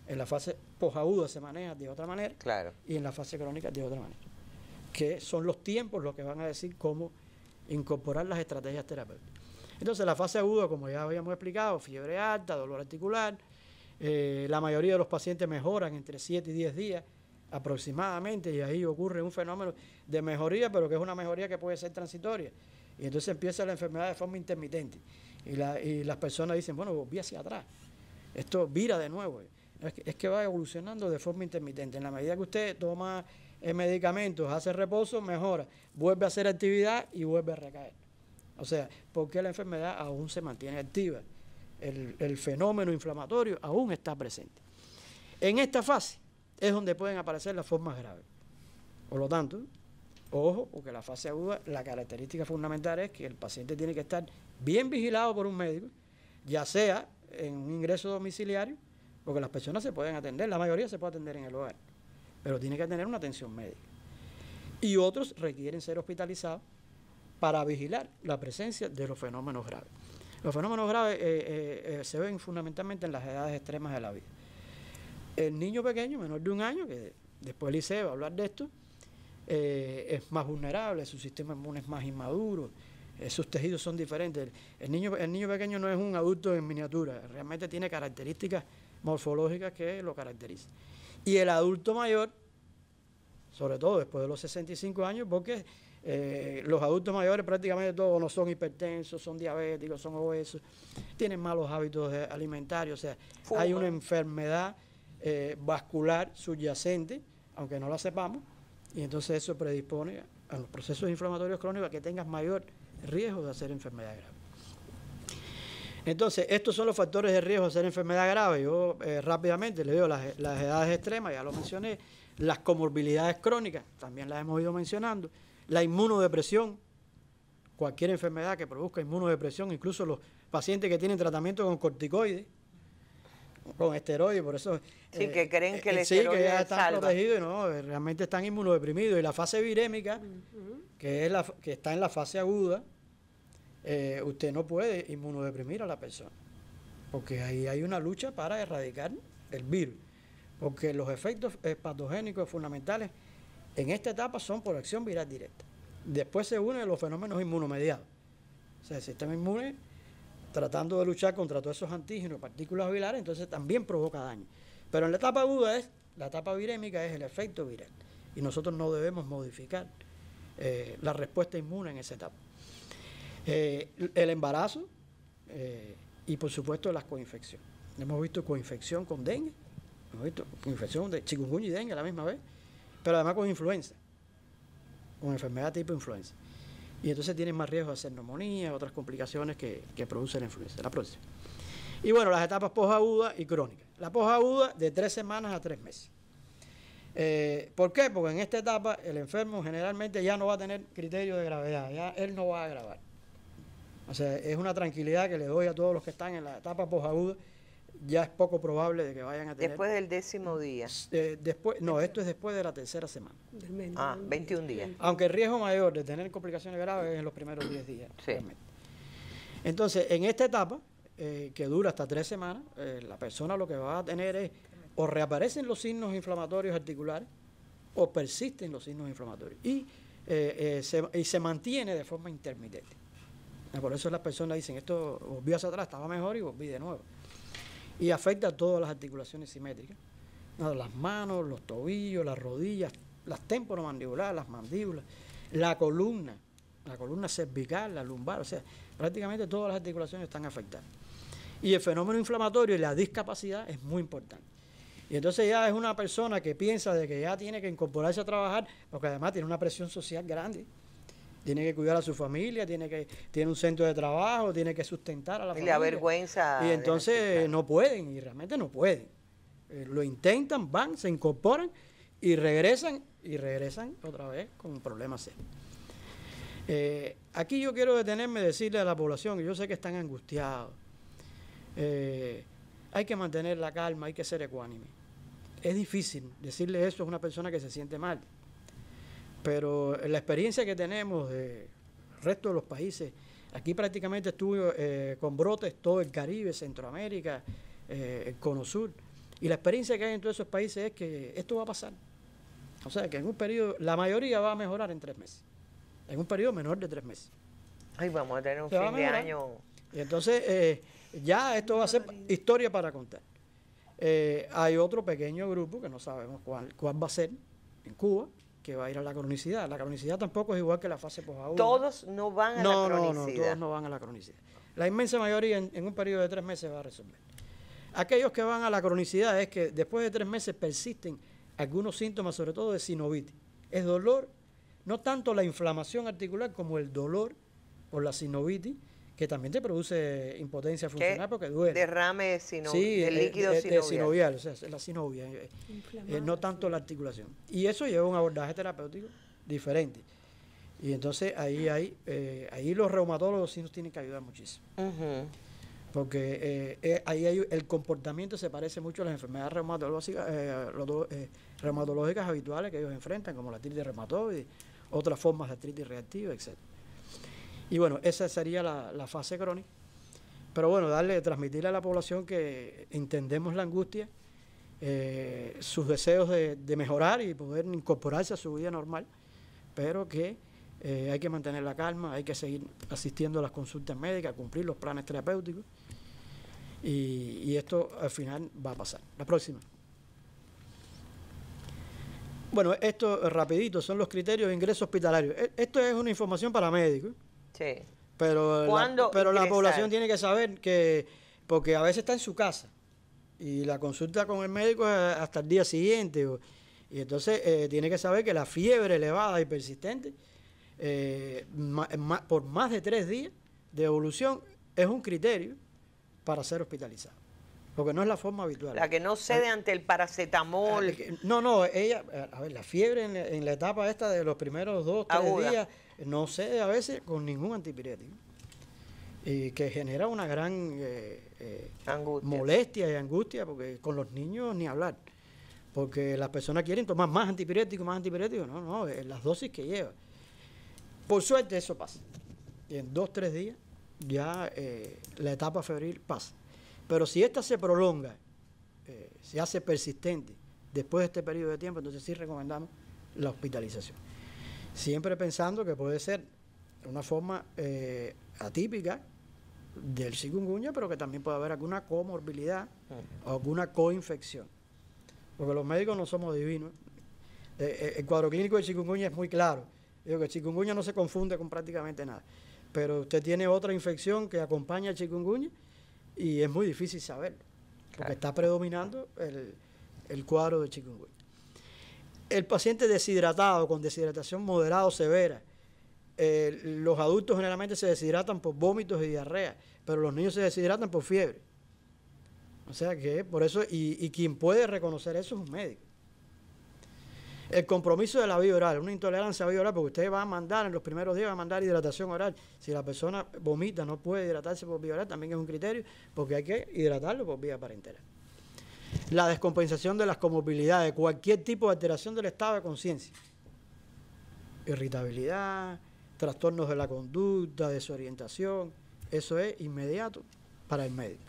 Speaker 2: en la fase posaguda se maneja de otra manera,
Speaker 1: claro,
Speaker 2: y en la fase crónica de otra manera. Que son los tiempos los que van a decir cómo incorporar las estrategias terapéuticas. Entonces, la fase aguda, como ya habíamos explicado, fiebre alta, dolor articular, la mayoría de los pacientes mejoran entre 7 y 10 días aproximadamente, y ahí ocurre un fenómeno de mejoría, pero que es una mejoría que puede ser transitoria. Y entonces empieza la enfermedad de forma intermitente. Y las personas dicen, bueno, volví hacia atrás. Esto vira de nuevo. Es que va evolucionando de forma intermitente. En la medida que usted toma medicamentos, hace reposo, mejora, vuelve a hacer actividad y vuelve a recaer. O sea, porque la enfermedad aún se mantiene activa. El fenómeno inflamatorio aún está presente. En esta fase es donde pueden aparecer las formas graves. Por lo tanto, ojo, porque la fase aguda, la característica fundamental es que el paciente tiene que estar bien vigilado por un médico, ya sea en un ingreso domiciliario, porque las personas se pueden atender, la mayoría se puede atender en el hogar, pero tiene que tener una atención médica. Y otros requieren ser hospitalizados para vigilar la presencia de los fenómenos graves. Los fenómenos graves se ven fundamentalmente en las edades extremas de la vida. El niño pequeño, menor de 1 año, que después el ICE va a hablar de esto, es más vulnerable, su sistema inmune es más inmaduro, sus tejidos son diferentes. El niño pequeño no es un adulto en miniatura, realmente tiene características morfológicas que lo caracterizan. Y el adulto mayor, sobre todo después de los 65 años, porque los adultos mayores prácticamente todos no son hipertensos, son diabéticos, son obesos, tienen malos hábitos alimentarios, o sea, hay una enfermedad vascular subyacente, aunque no la sepamos, y entonces eso predispone a los procesos inflamatorios crónicos a que tengas mayor riesgo de hacer enfermedad grave. Entonces, estos son los factores de riesgo de ser enfermedad grave. Yo rápidamente le digo las edades extremas, ya lo mencioné, las comorbilidades crónicas, también las hemos ido mencionando, la inmunodepresión, cualquier enfermedad que produzca inmunodepresión, incluso los pacientes que tienen tratamiento con corticoides, con esteroides, por eso...
Speaker 1: Sí, que creen que el
Speaker 2: sí,
Speaker 1: esteroide
Speaker 2: que ya están
Speaker 1: salva.
Speaker 2: protegidos y no, realmente están inmunodeprimidos. Y la fase virémica, que está en la fase aguda, usted no puede inmunodeprimir a la persona, porque ahí hay una lucha para erradicar el virus, porque los efectos patogénicos fundamentales en esta etapa son por acción viral directa. Después se unen los fenómenos inmunomediados, o sea, el sistema inmune tratando de luchar contra todos esos antígenos, partículas virales, entonces también provoca daño. Pero en la etapa aguda, la etapa virémica es el efecto viral, y nosotros no debemos modificar la respuesta inmune en esa etapa. El embarazo y por supuesto las coinfecciones. Hemos visto coinfección con dengue, hemos visto coinfección de chikungunya y dengue a la misma vez, pero además con influenza, con enfermedad tipo influenza. Y entonces tienen más riesgo de hacer neumonía, otras complicaciones que produce la influenza. La próxima. Y bueno, las etapas posagudas y crónicas. La posaguda de 3 semanas a 3 meses. ¿Por qué? Porque en esta etapa el enfermo generalmente ya no va a tener criterio de gravedad, ya él no va a agravar. O sea, es una tranquilidad que le doy a todos los que están en la etapa posaguda. Ya es poco probable de que vayan a tener...
Speaker 1: Después del 10º día.
Speaker 2: No, esto es después de la 3ª semana.
Speaker 1: 21 días.
Speaker 2: Aunque el riesgo mayor de tener complicaciones graves es en los primeros 10 días.
Speaker 1: Sí.
Speaker 2: Entonces, en esta etapa, que dura hasta 3 semanas, la persona lo que va a tener es o reaparecen los signos inflamatorios articulares o persisten los signos inflamatorios. Y se mantiene de forma intermitente. Por eso las personas dicen, esto volvió hacia atrás, estaba mejor y volví de nuevo. Y afecta a todas las articulaciones simétricas, ¿no? Las manos, los tobillos, las rodillas, las temporomandibulares, las mandíbulas, la columna cervical, la lumbar, o sea, prácticamente todas las articulaciones están afectadas. Y el fenómeno inflamatorio y la discapacidad es muy importante. Y entonces ya es una persona que piensa de que ya tiene que incorporarse a trabajar, porque además tiene una presión social grande. Tiene que cuidar a su familia, tiene un centro de trabajo, tiene que sustentar a la familia.
Speaker 1: Y la vergüenza.
Speaker 2: Y entonces no pueden, y realmente no pueden. Lo intentan, van, se incorporan y regresan otra vez con un problema serio. Aquí yo quiero detenerme y decirle a la población, que yo sé que están angustiados, hay que mantener la calma, hay que ser ecuánime. Es difícil decirle eso a una persona que se siente mal. Pero la experiencia que tenemos del resto de los países, aquí prácticamente estuvo con brotes todo el Caribe, Centroamérica, el Cono Sur, y la experiencia que hay en todos esos países es que esto va a pasar. O sea, que en un periodo, la mayoría va a mejorar en 3 meses, en un periodo menor de 3 meses.
Speaker 1: Ay, vamos a tener un fin de año.
Speaker 2: Y entonces, ya esto va a ser historia para contar. Hay otro pequeño grupo que no sabemos cuál va a ser en Cuba, que va a ir a la cronicidad. La cronicidad tampoco es igual que la fase posaguda.
Speaker 1: Todos no van a la cronicidad.
Speaker 2: No, todos no van a la cronicidad. La inmensa mayoría en un periodo de 3 meses va a resolver. Aquellos que van a la cronicidad es que después de 3 meses persisten algunos síntomas, sobre todo de sinovitis. Es dolor, no tanto la inflamación articular como el dolor por la sinovitis, que también te produce impotencia funcional porque duele.
Speaker 1: Derrame de líquido
Speaker 2: sinovial, o sea, la sinovia, no tanto la articulación. Y eso lleva a un abordaje terapéutico diferente. Y entonces ahí los reumatólogos sí nos tienen que ayudar muchísimo. Porque ahí el comportamiento se parece mucho a las enfermedades reumatológicas habituales que ellos enfrentan, como la artritis reumatoide, otras formas de artritis reactiva, etc. Y bueno, esa sería la fase crónica. Pero bueno, transmitirle a la población que entendemos la angustia, sus deseos de mejorar y poder incorporarse a su vida normal, pero que hay que mantener la calma, hay que seguir asistiendo a las consultas médicas, cumplir los planes terapéuticos, y esto al final va a pasar. La próxima. Bueno, esto rapidito, son los criterios de ingreso hospitalario. Esto es una información para médicos.
Speaker 1: Sí.
Speaker 2: Pero la población tiene que saber que, porque a veces está en su casa y la consulta con el médico es hasta el día siguiente, y entonces tiene que saber que la fiebre elevada y persistente por más de 3 días de evolución es un criterio para ser hospitalizado, porque no es la forma habitual.
Speaker 1: La que no cede ante el paracetamol.
Speaker 2: No, ella, a ver, la fiebre en la etapa esta de los primeros 2, 3 días, no cede a veces con ningún antipirético. Y que genera una gran molestia y angustia, porque con los niños ni hablar. Porque las personas quieren tomar más antipirético, no, las dosis que lleva. Por suerte eso pasa. Y en 2, 3 días ya la etapa febril pasa. Pero si esta se prolonga, se hace persistente después de este periodo de tiempo, entonces sí recomendamos la hospitalización. Siempre pensando que puede ser una forma atípica del chikungunya, pero que también puede haber alguna comorbilidad o alguna coinfección. Porque los médicos no somos divinos. El cuadro clínico del chikungunya es muy claro. Digo que el chikungunya no se confunde con prácticamente nada. Pero usted tiene otra infección que acompaña al chikungunya y es muy difícil saberlo, porque está predominando el cuadro de chikungunya. El paciente deshidratado, con deshidratación moderada o severa, los adultos generalmente se deshidratan por vómitos y diarrea, pero los niños se deshidratan por fiebre. O sea que por eso, y quien puede reconocer eso es un médico. El compromiso de la vía oral, una intolerancia a vía oral, porque usted va a mandar, en los primeros días va a mandar hidratación oral. Si la persona vomita, no puede hidratarse por vía oral, también es un criterio, porque hay que hidratarlo por vía parenteral. La descompensación de las comorbilidades, cualquier tipo de alteración del estado de conciencia. Irritabilidad, trastornos de la conducta, desorientación, eso es inmediato para el médico.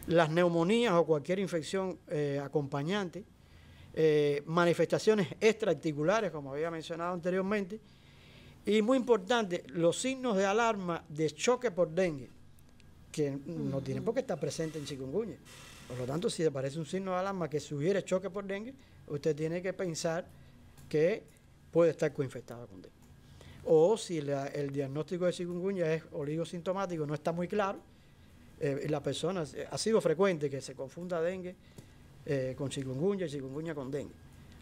Speaker 2: Las neumonías o cualquier infección acompañante, manifestaciones extraarticulares, como había mencionado anteriormente, y muy importante, los signos de alarma de choque por dengue, que no tienen por qué estar presentes en chikungunya. Por lo tanto, si le aparece un signo de alarma que sugiere choque por dengue, usted tiene que pensar que puede estar coinfectado con dengue. O si el diagnóstico de chikungunya es oligosintomático, no está muy claro, la persona, ha sido frecuente que se confunda dengue con chikungunya y chikungunya con dengue.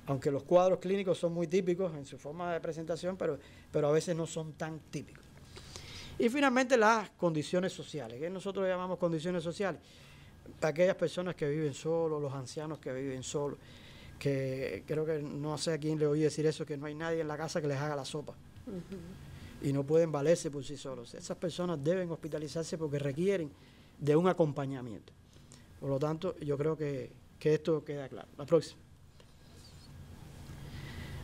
Speaker 2: Aunque los cuadros clínicos son muy típicos en su forma de presentación, pero a veces no son tan típicos. Y finalmente las condiciones sociales, que nosotros llamamos condiciones sociales. Aquellas personas que viven solos, los ancianos que viven solos, que creo que no sé a quién le oí decir eso, que no hay nadie en la casa que les haga la sopa. Y no pueden valerse por sí solos. Esas personas deben hospitalizarse porque requieren de un acompañamiento. Por lo tanto, yo creo que esto queda claro. La próxima.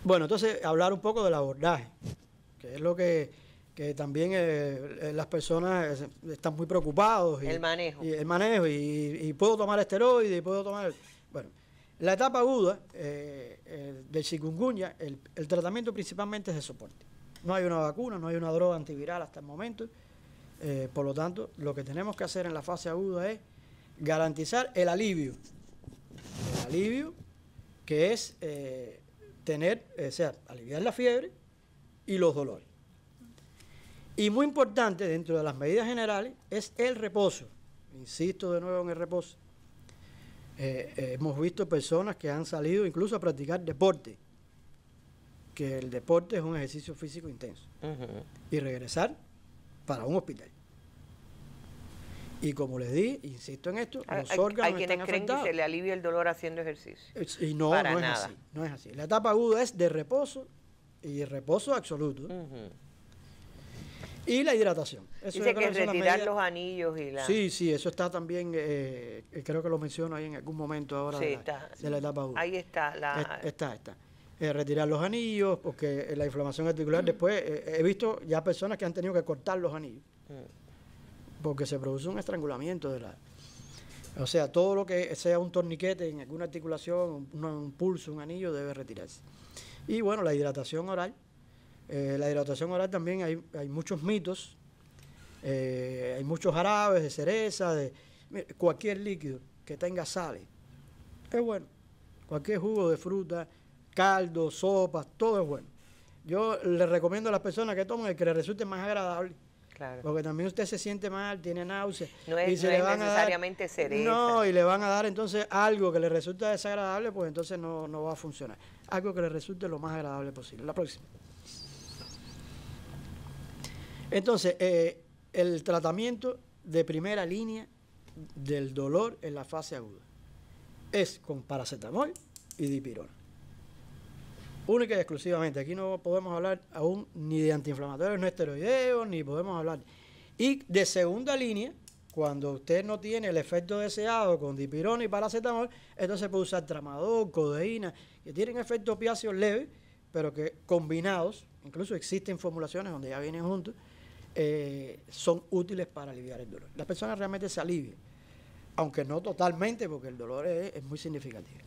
Speaker 2: Bueno, entonces hablar un poco del abordaje, que es lo que también las personas están muy preocupados.
Speaker 1: El manejo.
Speaker 2: Y puedo tomar esteroides, y puedo tomar... Bueno, la etapa aguda del chikungunya, el tratamiento principalmente es de soporte. No hay una vacuna, no hay una droga antiviral hasta el momento. Por lo tanto, lo que tenemos que hacer en la fase aguda es garantizar el alivio. El alivio que es aliviar la fiebre y los dolores. Y muy importante, dentro de las medidas generales, es el reposo. Insisto de nuevo en el reposo. Hemos visto personas que han salido incluso a practicar deporte, que el deporte es un ejercicio físico intenso, y regresar para un hospital. Y como les di, insisto en esto, los órganos
Speaker 1: hay quienes creen que se le alivia el dolor haciendo ejercicio.
Speaker 2: Y no es así. La etapa aguda es de reposo y reposo absoluto. Y la hidratación. Eso
Speaker 1: dice que retirar los anillos y la...
Speaker 2: Sí, eso está también, creo que lo menciono ahí en algún momento ahora de la etapa aguda.
Speaker 1: Ahí está.
Speaker 2: Está. Retirar los anillos, porque la inflamación articular después, he visto ya personas que han tenido que cortar los anillos, porque se produce un estrangulamiento de la... O sea, todo lo que sea un torniquete en alguna articulación, un pulso, un anillo, debe retirarse. Y bueno, la hidratación oral. La hidratación oral también hay muchos mitos, hay muchos jarabes de cereza, cualquier líquido que tenga sales. Es bueno. Cualquier jugo de fruta, caldo, sopas, todo es bueno. Yo le recomiendo a las personas que tomen el que les resulte más agradable. Claro. Porque también usted se siente mal, tiene náuseas.
Speaker 1: No es necesariamente cereza.
Speaker 2: No, y le van a dar entonces algo que le resulta desagradable, pues entonces no va a funcionar. Algo que le resulte lo más agradable posible. La próxima. Entonces, el tratamiento de primera línea del dolor en la fase aguda es con paracetamol y dipirona. Única y exclusivamente. Aquí no podemos hablar aún ni de antiinflamatorios no esteroideos, ni podemos hablar. Y de segunda línea, cuando usted no tiene el efecto deseado con dipirona y paracetamol, entonces puede usar tramadol, codeína, que tienen efectos opiáceos leves, pero que combinados, incluso existen formulaciones donde ya vienen juntos, son útiles para aliviar el dolor. Las personas realmente se alivian, aunque no totalmente, porque el dolor es muy significativo.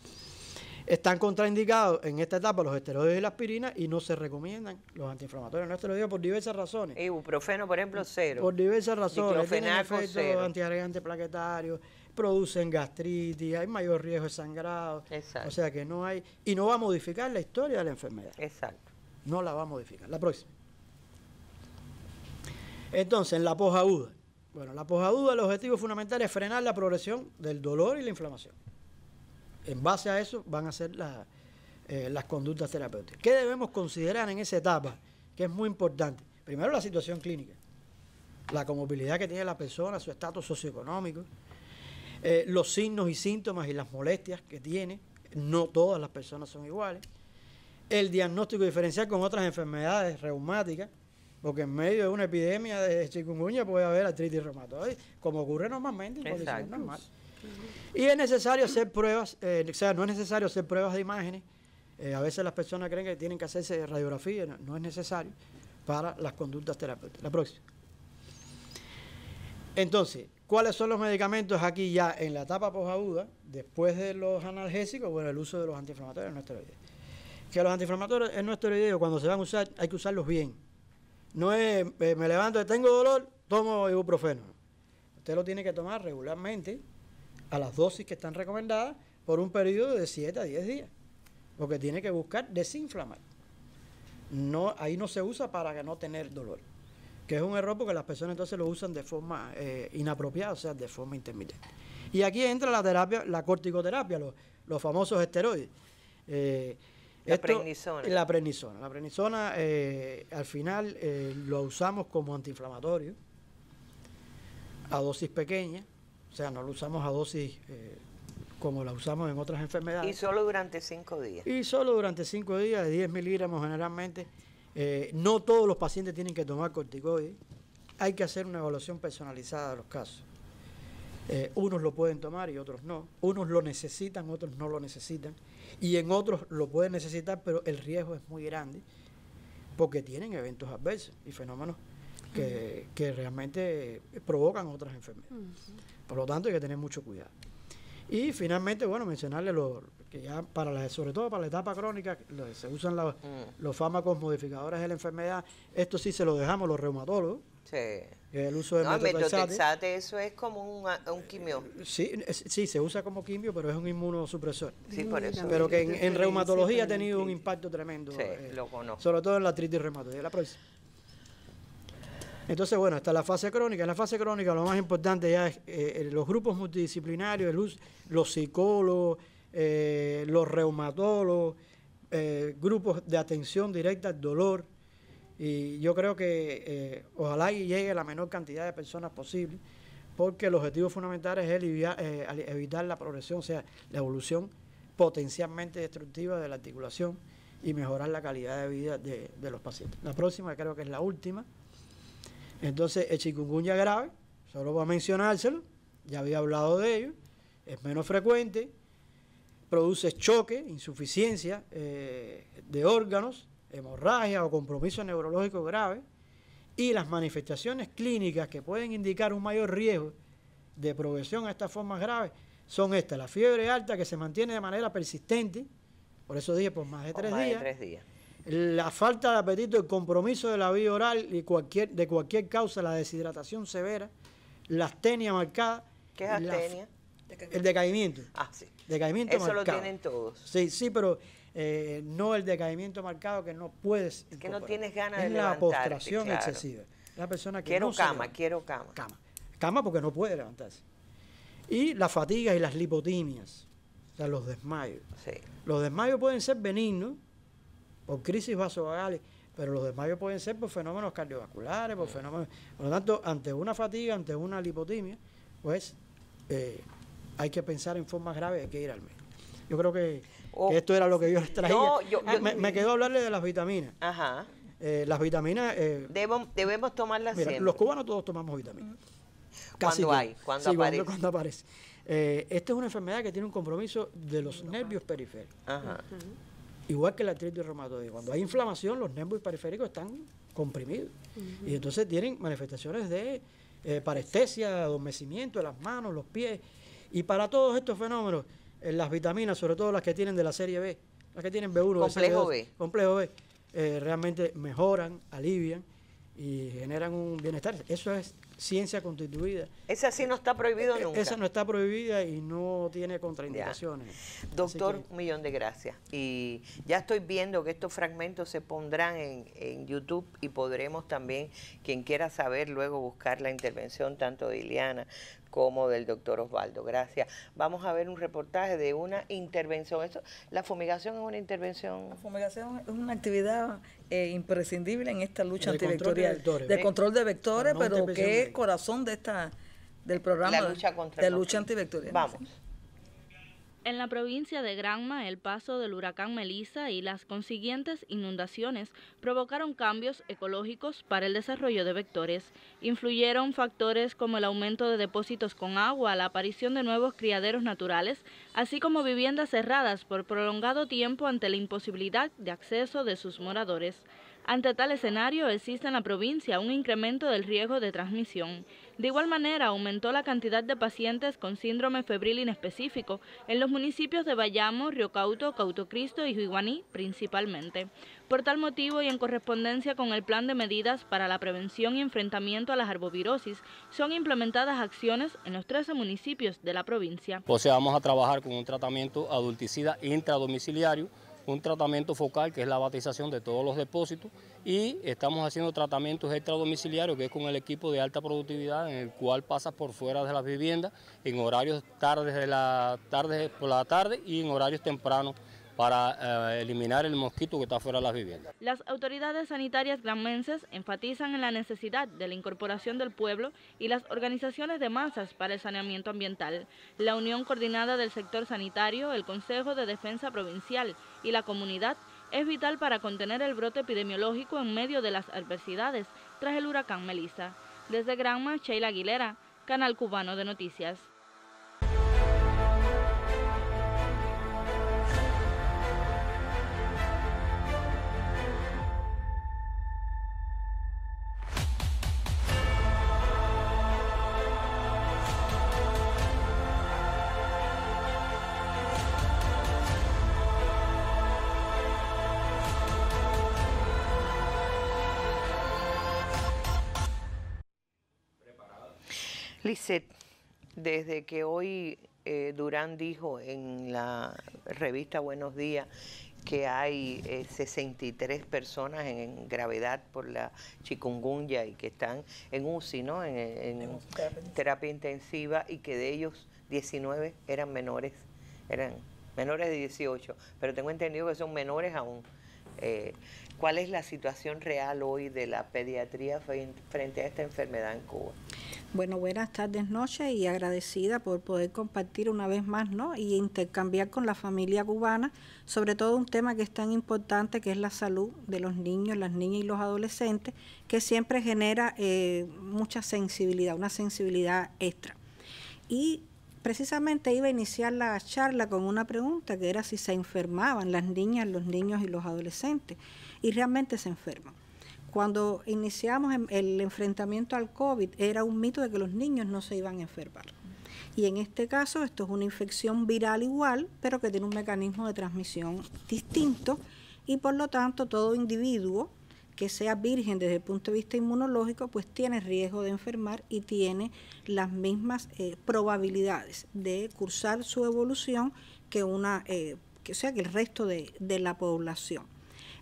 Speaker 2: Están contraindicados en esta etapa los esteroides y la aspirina y no se recomiendan los antiinflamatorios no esteroideos por diversas razones.
Speaker 1: Ibuprofeno, por ejemplo, cero.
Speaker 2: Por diversas razones. Tienen efectos
Speaker 1: cero.
Speaker 2: antiagregantes plaquetarios, producen gastritis, hay mayor riesgo de sangrado.
Speaker 1: Exacto.
Speaker 2: O sea que no hay... Y no va a modificar la historia de la enfermedad.
Speaker 1: Exacto.
Speaker 2: No la va a modificar. La próxima. Entonces, en la posaguda. Bueno, la posaguda, el objetivo fundamental es frenar la progresión del dolor y la inflamación. En base a eso van a ser las conductas terapéuticas. ¿Qué debemos considerar en esa etapa? Que es muy importante. Primero, la situación clínica, la comorbilidad que tiene la persona, su estatus socioeconómico, los signos y síntomas y las molestias que tiene. No todas las personas son iguales. El diagnóstico diferencial con otras enfermedades reumáticas, porque en medio de una epidemia de chikungunya puede haber artritis reumatoide, como ocurre normalmente en condiciones normales. Y es necesario hacer pruebas, o sea, no es necesario hacer pruebas de imágenes. A veces las personas creen que tienen que hacerse radiografía, no es necesario para las conductas terapéuticas. La próxima. Entonces, ¿cuáles son los medicamentos aquí ya en la etapa posaguda, después de los analgésicos? Bueno, el uso de los antiinflamatorios no esteroideos. Que los antiinflamatorios no esteroideos, cuando se van a usar, hay que usarlos bien. No es, me levanto, tengo dolor, tomo ibuprofeno. Usted lo tiene que tomar regularmente, a las dosis que están recomendadas, por un periodo de 7 a 10 días. Porque tiene que buscar desinflamar. No, ahí no se usa para no tener dolor. Que es un error porque las personas entonces lo usan de forma inapropiada, o sea, de forma intermitente. Y aquí entra la terapia, la corticoterapia, los famosos esteroides.
Speaker 1: La prednisona.
Speaker 2: La prednisona. La prednisona, al final, lo usamos como antiinflamatorio, a dosis pequeñas. O sea, no lo usamos a dosis como la usamos en otras enfermedades.
Speaker 1: Y solo durante 5 días.
Speaker 2: Y solo durante 5 días, de 10 miligramos generalmente. No todos los pacientes tienen que tomar corticoides. Hay que hacer una evaluación personalizada de los casos. Unos lo pueden tomar y otros no. Unos lo necesitan, otros no lo necesitan. Y en otros lo pueden necesitar, pero el riesgo es muy grande porque tienen eventos adversos y fenómenos que realmente provocan otras enfermedades. Por lo tanto, hay que tener mucho cuidado. Y finalmente, bueno, mencionarle que ya sobre todo para la etapa crónica, se usan los fármacos modificadores de la enfermedad. Esto sí se lo dejamos los reumatólogos.
Speaker 1: Sí.
Speaker 2: El uso de
Speaker 1: metotrexate, eso es como un quimio.
Speaker 2: Sí, se usa como quimio, pero es un inmunosupresor.
Speaker 1: Sí, por eso.
Speaker 2: Pero que en reumatología ha tenido un impacto tremendo.
Speaker 1: Sí, lo conozco.
Speaker 2: Sobre todo en la artritis reumatoide. La próxima. Entonces, bueno, está la fase crónica. En la fase crónica lo más importante ya es los grupos multidisciplinarios, los psicólogos, los reumatólogos, grupos de atención directa al dolor. Y yo creo que ojalá llegue a la menor cantidad de personas posible, porque el objetivo fundamental es evitar la progresión, o sea, la evolución potencialmente destructiva de la articulación y mejorar la calidad de vida de los pacientes. La próxima creo que es la última. Entonces, el chikungunya grave, solo para mencionárselo, ya había hablado de ello, es menos frecuente, produce choque, insuficiencia de órganos, hemorragia o compromiso neurológico grave, y las manifestaciones clínicas que pueden indicar un mayor riesgo de progresión a estas formas graves son estas: la fiebre alta que se mantiene de manera persistente, por eso dije por más de 3 días. La falta de apetito, el compromiso de la vía oral y de cualquier causa, la deshidratación severa, la astenia marcada.
Speaker 1: ¿Qué es astenia?
Speaker 2: El decaimiento.
Speaker 1: Ah, sí.
Speaker 2: Decaimiento
Speaker 1: eso
Speaker 2: marcado.
Speaker 1: Lo tienen todos.
Speaker 2: Sí, pero no el decaimiento marcado que no puedes
Speaker 1: incorporar. Que no tienes ganas
Speaker 2: de
Speaker 1: levantarte.
Speaker 2: Es la postración
Speaker 1: claro.
Speaker 2: excesiva. La persona que
Speaker 1: quiero cama.
Speaker 2: Cama porque no puede levantarse. Y las fatigas y las lipotimias, o sea, los desmayos.
Speaker 1: Sí.
Speaker 2: Los desmayos pueden ser benignos, por crisis vasovagales, pero los desmayos pueden ser por fenómenos cardiovasculares, por lo tanto, ante una fatiga, ante una lipotimia, pues hay que pensar en formas graves, hay que ir al médico. Yo creo que esto era lo que yo les traía. Me quedó hablarle de las vitaminas.
Speaker 1: Ajá.
Speaker 2: Las vitaminas...
Speaker 1: debemos tomarlas siempre.
Speaker 2: Los cubanos todos tomamos vitaminas. Cuando aparece. Esta es una enfermedad que tiene un compromiso de los nervios periféricos.
Speaker 1: Ajá.
Speaker 2: Igual que la artritis reumatoide. Cuando hay inflamación, los nervios periféricos están comprimidos. Y entonces tienen manifestaciones de parestesia, adormecimiento de las manos, los pies. Y para todos estos fenómenos, las vitaminas, sobre todo las que tienen de la serie B, las que tienen B1, complejo B, realmente mejoran, alivian y generan un bienestar. Eso es ciencia constituida.
Speaker 1: Esa sí no está prohibido nunca.
Speaker 2: Esa no está prohibida y no tiene contraindicaciones.
Speaker 1: Doctor, un millón de gracias. Y ya estoy viendo que estos fragmentos se pondrán en YouTube y podremos también, quien quiera saber, luego buscar la intervención tanto de Ileana como del doctor Osvaldo. Gracias. Vamos a ver un reportaje de una intervención. ¿La fumigación es una intervención?
Speaker 3: La fumigación es una actividad imprescindible en esta lucha antivectorial. De control de vectores, pero que es corazón de del programa de lucha antivectorial.
Speaker 1: Vamos.
Speaker 4: En la provincia de Granma, el paso del huracán Melissa y las consiguientes inundaciones provocaron cambios ecológicos para el desarrollo de vectores. Influyeron factores como el aumento de depósitos con agua, la aparición de nuevos criaderos naturales, así como viviendas cerradas por prolongado tiempo ante la imposibilidad de acceso de sus moradores. Ante tal escenario, existe en la provincia un incremento del riesgo de transmisión. De igual manera, aumentó la cantidad de pacientes con síndrome febril inespecífico en los municipios de Bayamo, Río Cauto, Cauto Cristo y Jiguaní principalmente. Por tal motivo y en correspondencia con el plan de medidas para la prevención y enfrentamiento a las arbovirosis, son implementadas acciones en los 13 municipios de la provincia.
Speaker 5: O sea, vamos a trabajar con un tratamiento adulticida intradomiciliario, un tratamiento focal que es la batización de todos los depósitos y estamos haciendo tratamientos extradomiciliarios que es con el equipo de alta productividad en el cual pasa por fuera de las viviendas en horarios por la tarde y en horarios tempranos para eliminar el mosquito que está fuera de las viviendas.
Speaker 4: Las autoridades sanitarias granmenses enfatizan en la necesidad de la incorporación del pueblo y las organizaciones de masas para el saneamiento ambiental. La unión coordinada del sector sanitario, el Consejo de Defensa Provincial y la comunidad es vital para contener el brote epidemiológico en medio de las adversidades tras el huracán Melissa. Desde Granma, Sheila Aguilera, Canal Cubano de Noticias.
Speaker 1: Lisset, desde que hoy Durán dijo en la revista Buenos Días que hay 63 personas en gravedad por la chikungunya y que están en UCI, ¿no? En terapia intensiva, y que de ellos 19 eran menores de 18, pero tengo entendido que son menores aún. ¿Cuál es la situación real hoy de la pediatría frente a esta enfermedad en Cuba?
Speaker 6: Bueno, buenas tardes, noches, y agradecida por poder compartir una vez más, ¿no? Y intercambiar con la familia cubana, sobre todo un tema que es tan importante, que es la salud de los niños, las niñas y los adolescentes, que siempre genera mucha sensibilidad, una sensibilidad extra. Y precisamente iba a iniciar la charla con una pregunta, que era si se enfermaban las niñas, los niños y los adolescentes, y realmente se enferman. Cuando iniciamos el enfrentamiento al COVID, era un mito de que los niños no se iban a enfermar. Y en este caso, esto es una infección viral igual, pero que tiene un mecanismo de transmisión distinto, y por lo tanto todo individuo que sea virgen desde el punto de vista inmunológico, pues tiene riesgo de enfermar y tiene las mismas probabilidades de cursar su evolución que el resto de la población.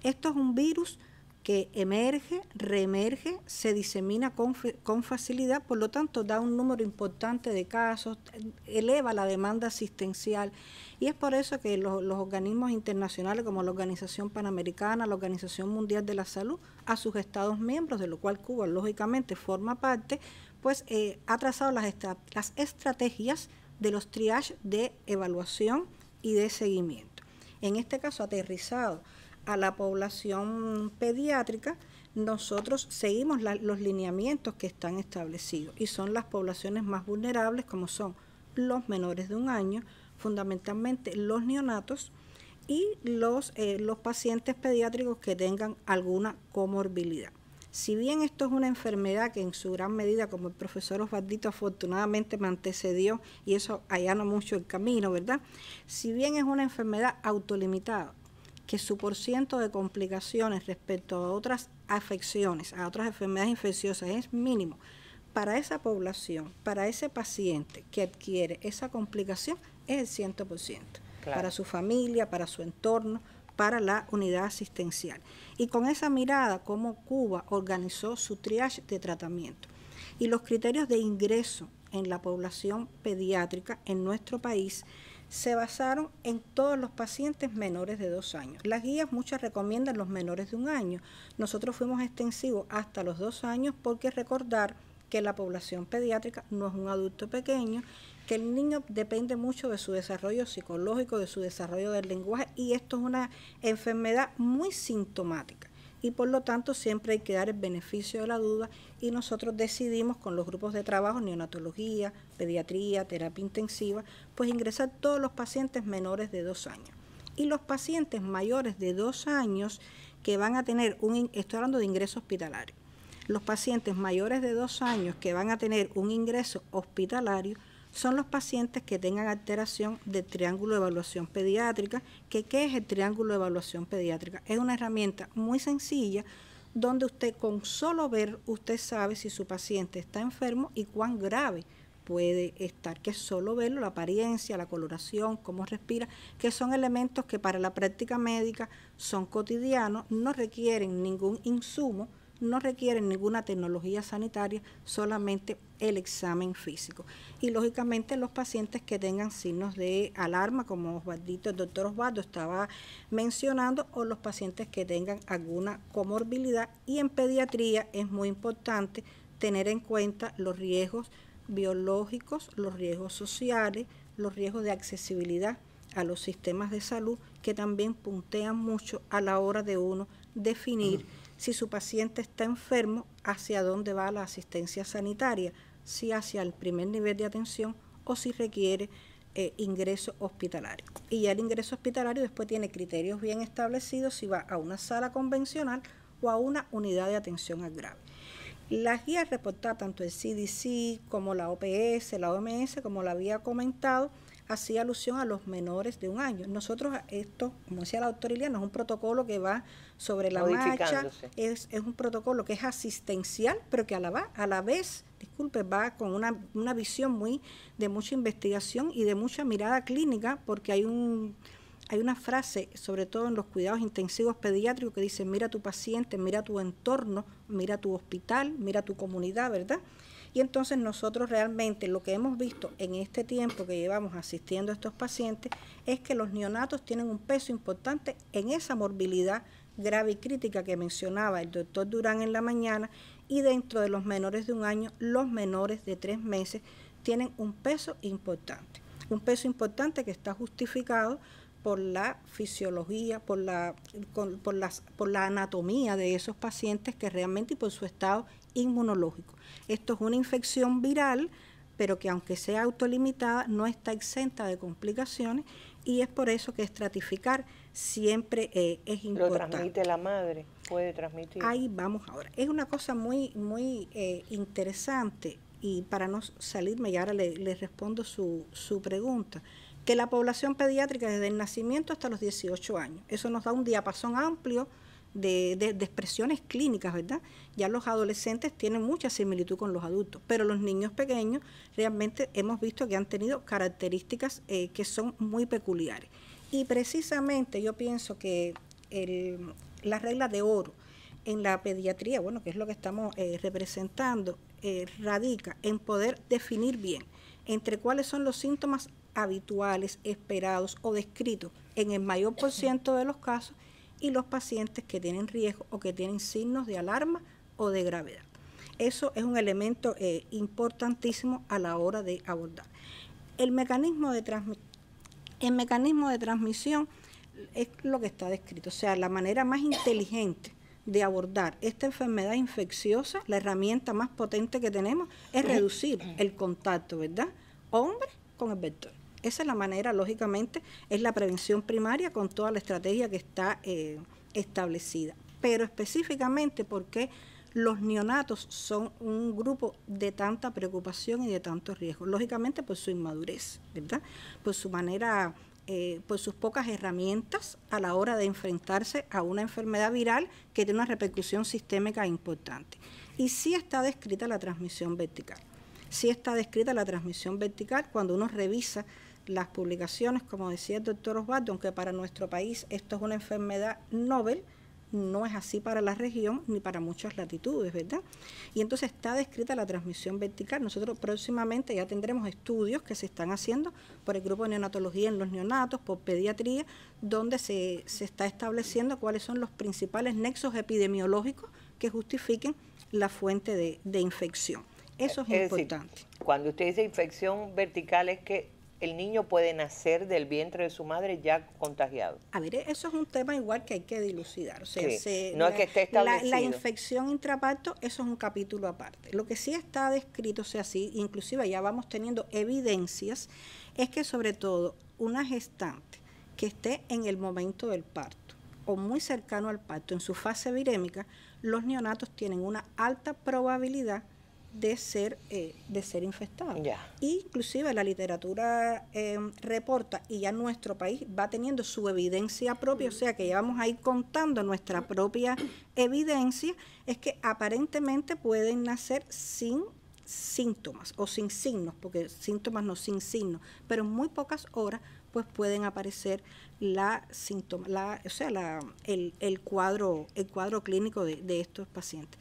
Speaker 6: Esto es un virus que emerge, reemerge, se disemina con facilidad, por lo tanto da un número importante de casos, eleva la demanda asistencial, y es por eso que los organismos internacionales como la Organización Panamericana, la Organización Mundial de la Salud, a sus Estados miembros, de lo cual Cuba lógicamente forma parte, pues ha trazado las estrategias de los triage de evaluación y de seguimiento. En este caso, aterrizado a la población pediátrica, nosotros seguimos los lineamientos que están establecidos y son las poblaciones más vulnerables, como son los menores de 1 año, fundamentalmente los neonatos y los pacientes pediátricos que tengan alguna comorbilidad. Si bien esto es una enfermedad que en su gran medida, como el profesor Osvaldito afortunadamente me antecedió, y eso allana mucho el camino, ¿verdad? Si bien es una enfermedad autolimitada, que su porciento de complicaciones respecto a otras afecciones, a otras enfermedades infecciosas es mínimo, para esa población, para ese paciente que adquiere esa complicación, es el 100%. Claro. Para su familia, para su entorno, para la unidad asistencial. Y con esa mirada, cómo Cuba organizó su triage de tratamiento y los criterios de ingreso en la población pediátrica en nuestro país, se basaron en todos los pacientes menores de 2 años. Las guías muchas recomiendan los menores de 1 año. Nosotros fuimos extensivos hasta los 2 años porque recordar que la población pediátrica no es un adulto pequeño, que el niño depende mucho de su desarrollo psicológico, de su desarrollo del lenguaje, y esto es una enfermedad muy sintomática y por lo tanto siempre hay que dar el beneficio de la duda, y nosotros decidimos con los grupos de trabajo, neonatología, pediatría, terapia intensiva, pues ingresar todos los pacientes menores de 2 años. Y los pacientes mayores de 2 años que van a tener estoy hablando de ingreso hospitalario, los pacientes mayores de 2 años que van a tener un ingreso hospitalario son los pacientes que tengan alteración del triángulo de evaluación pediátrica. ¿Qué es el triángulo de evaluación pediátrica? Es una herramienta muy sencilla donde usted con solo ver, usted sabe si su paciente está enfermo y cuán grave puede estar, que es solo verlo, la apariencia, la coloración, cómo respira, que son elementos que para la práctica médica son cotidianos, no requieren ningún insumo, no requieren ninguna tecnología sanitaria, solamente el examen físico. Y lógicamente los pacientes que tengan signos de alarma, como Osvaldito, el doctor Osvaldo estaba mencionando, o los pacientes que tengan alguna comorbilidad. Y en pediatría es muy importante tener en cuenta los riesgos biológicos, los riesgos sociales, los riesgos de accesibilidad a los sistemas de salud, que también puntean mucho a la hora de uno definir si su paciente está enfermo, hacia dónde va la asistencia sanitaria, si hacia el primer nivel de atención o si requiere ingreso hospitalario. Y ya el ingreso hospitalario después tiene criterios bien establecidos si va a una sala convencional o a una unidad de atención al grave. Las guías reportadas, tanto el CDC como la OPS, la OMS, como la había comentado, hacía alusión a los menores de 1 año. Nosotros, esto, como decía la doctora Iliana, es un protocolo que va sobre la marcha, es un protocolo que es asistencial, pero que a la vez, va con una visión de mucha investigación y de mucha mirada clínica, porque hay una frase, sobre todo en los cuidados intensivos pediátricos, que dice: mira tu paciente, mira tu entorno, mira tu hospital, mira tu comunidad, ¿verdad? Y entonces nosotros realmente lo que hemos visto en este tiempo que llevamos asistiendo a estos pacientes es que los neonatos tienen un peso importante en esa morbilidad grave y crítica que mencionaba el doctor Durán en la mañana, y dentro de los menores de 1 año, los menores de 3 meses tienen un peso importante que está justificado por la fisiología, por la anatomía de esos pacientes, que realmente, y por su estado inmunológico. Esto es una infección viral, pero que aunque sea autolimitada, no está exenta de complicaciones, y es por eso que estratificar siempre es importante.
Speaker 1: ¿Lo transmite la madre? ¿Puede transmitir?
Speaker 6: Ahí vamos ahora. Es una cosa muy interesante, y para no salirme, y ahora le respondo su pregunta, que la población pediátrica desde el nacimiento hasta los 18 años, eso nos da un diapasón amplio de expresiones clínicas, ¿verdad? Ya los adolescentes tienen mucha similitud con los adultos, pero los niños pequeños realmente hemos visto que han tenido características que son muy peculiares. Y precisamente yo pienso que la regla de oro en la pediatría, bueno, que es lo que estamos representando, radica en poder definir bien entre cuáles son los síntomas habituales, esperados o descritos en el mayor por ciento de los casos, y los pacientes que tienen riesgo o que tienen signos de alarma o de gravedad. Eso es un elemento importantísimo a la hora de abordar. El mecanismo de transmisión es lo que está descrito, o sea, la manera más inteligente de abordar esta enfermedad infecciosa, la herramienta más potente que tenemos es reducir el contacto, ¿verdad? Hombre con el vector. Esa es la manera, lógicamente, es la prevención primaria con toda la estrategia que está establecida. Pero específicamente porque los neonatos son un grupo de tanta preocupación y de tanto riesgo, lógicamente por su inmadurez, ¿verdad? Por su manera, por sus pocas herramientas a la hora de enfrentarse a una enfermedad viral que tiene una repercusión sistémica importante. Y sí está descrita la transmisión vertical. Sí está descrita la transmisión vertical cuando uno revisa las publicaciones, como decía el doctor Osvaldo, aunque para nuestro país esto es una enfermedad novel, no es así para la región ni para muchas latitudes, ¿verdad? Y entonces está descrita la transmisión vertical. Nosotros próximamente ya tendremos estudios que se están haciendo por el grupo de neonatología en los neonatos, por pediatría, donde se está estableciendo cuáles son los principales nexos epidemiológicos que justifiquen la fuente de infección. Eso es importante.
Speaker 1: Decir, cuando usted dice infección vertical es que el niño puede nacer del vientre de su madre ya contagiado.
Speaker 6: A ver, eso es un tema igual que hay que dilucidar. O sea,
Speaker 1: sí, no es que esté establecido.
Speaker 6: La infección intraparto, eso es un capítulo aparte. Lo que sí está descrito, o sea, sí, inclusive ya vamos teniendo evidencias, es que sobre todo una gestante que esté en el momento del parto o muy cercano al parto, en su fase virémica, los neonatos tienen una alta probabilidad de ser infectados. Inclusive la literatura reporta, y ya nuestro país va teniendo su evidencia propia, o sea que ya vamos a ir contando nuestra propia evidencia, es que aparentemente pueden nacer sin síntomas o sin signos, porque síntomas no, sin signos, pero en muy pocas horas pues pueden aparecer el cuadro clínico de estos pacientes.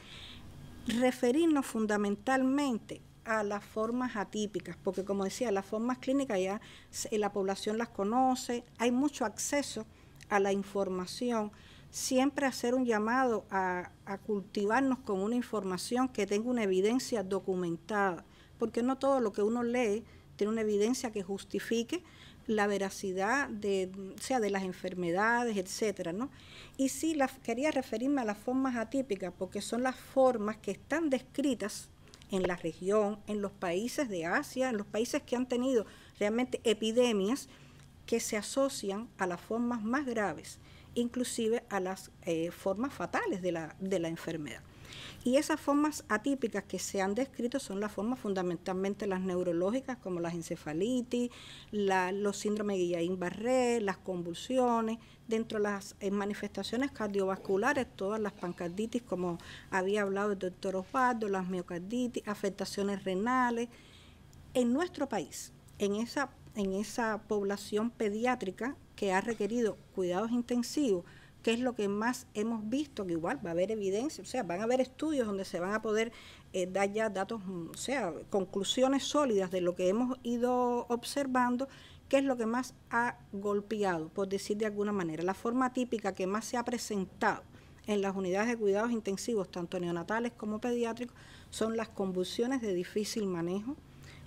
Speaker 6: Referirnos fundamentalmente a las formas atípicas, porque como decía, las formas clínicas ya la población las conoce, hay mucho acceso a la información, siempre hacer un llamado a cultivarnos con una información que tenga una evidencia documentada, porque no todo lo que uno lee tiene una evidencia que justifique la veracidad de las enfermedades, etcétera, ¿no? Y sí, quería referirme a las formas atípicas porque son las formas que están descritas en la región, en los países de Asia, en los países que han tenido realmente epidemias que se asocian a las formas más graves, inclusive a las formas fatales de la enfermedad. Y esas formas atípicas que se han descrito son las formas fundamentalmente las neurológicas, como las encefalitis, los síndromes de Guillain-Barré, las convulsiones, dentro de las manifestaciones cardiovasculares, todas las pancarditis, como había hablado el doctor Osvaldo, las miocarditis, afectaciones renales. En nuestro país, en esa población pediátrica que ha requerido cuidados intensivos, que es lo que más hemos visto, que igual va a haber evidencia, o sea, van a haber estudios donde se van a poder dar ya datos, o sea, conclusiones sólidas de lo que hemos ido observando, que es lo que más ha golpeado, por decir de alguna manera. La forma típica que más se ha presentado en las unidades de cuidados intensivos, tanto neonatales como pediátricos, son las convulsiones de difícil manejo,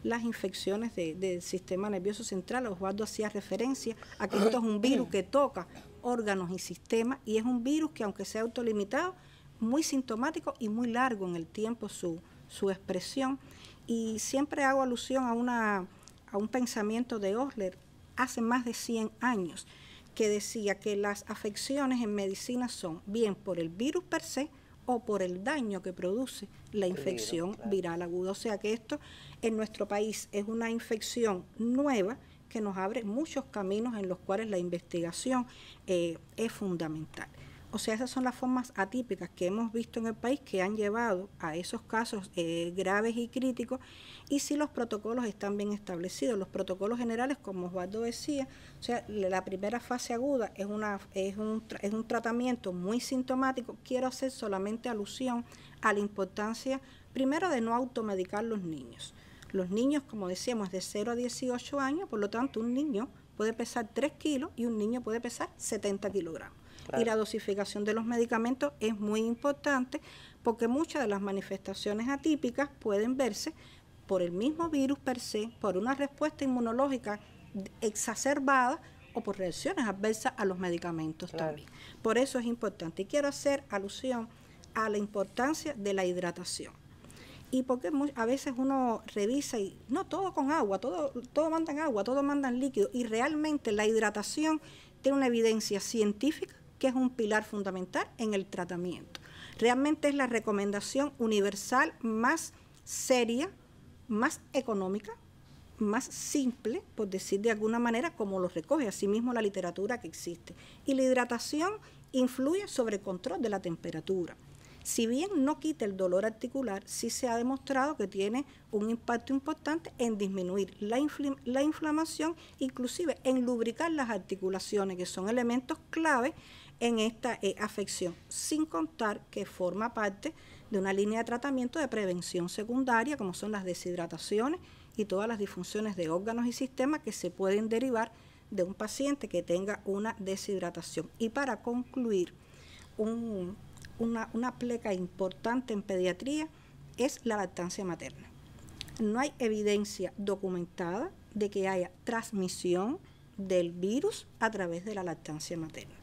Speaker 6: las infecciones del sistema nervioso central. Osvaldo hacía referencia a que esto es un virus que toca órganos y sistemas, y es un virus que, aunque sea autolimitado, muy sintomático y muy largo en el tiempo su expresión. Y siempre hago alusión a un pensamiento de Osler hace más de 100 años, que decía que las afecciones en medicina son bien por el virus per se o por el daño que produce la infección viral aguda. O sea que esto en nuestro país es una infección nueva que nos abre muchos caminos en los cuales la investigación es fundamental. O sea, esas son las formas atípicas que hemos visto en el país que han llevado a esos casos graves y críticos, y si los protocolos están bien establecidos. Los protocolos generales, como Osvaldo decía, o sea, la primera fase aguda es un tratamiento muy sintomático. Quiero hacer solamente alusión a la importancia, primero, de no automedicar los niños. Los niños, como decíamos, de 0 a 18 años, por lo tanto, un niño puede pesar 3 kilos y un niño puede pesar 70 kilogramos. Claro. Y la dosificación de los medicamentos es muy importante porque muchas de las manifestaciones atípicas pueden verse por el mismo virus per se, por una respuesta inmunológica exacerbada o por reacciones adversas a los medicamentos también. Por eso es importante. Y quiero hacer alusión a la importancia de la hidratación. Y porque a veces uno revisa y no, todo con agua, todo mandan agua, todo mandan líquido. Y realmente la hidratación tiene una evidencia científica que es un pilar fundamental en el tratamiento. Realmente es la recomendación universal más seria, más económica, más simple, por decir de alguna manera, como lo recoge asimismo la literatura que existe. Y la hidratación influye sobre el control de la temperatura. Si bien no quita el dolor articular, sí se ha demostrado que tiene un impacto importante en disminuir la inflamación, inclusive en lubricar las articulaciones, que son elementos clave en esta afección, sin contar que forma parte de una línea de tratamiento de prevención secundaria, como son las deshidrataciones y todas las disfunciones de órganos y sistemas que se pueden derivar de un paciente que tenga una deshidratación. Y para concluir, una pleca importante en pediatría es la lactancia materna. No hay evidencia documentada de que haya transmisión del virus a través de la lactancia materna.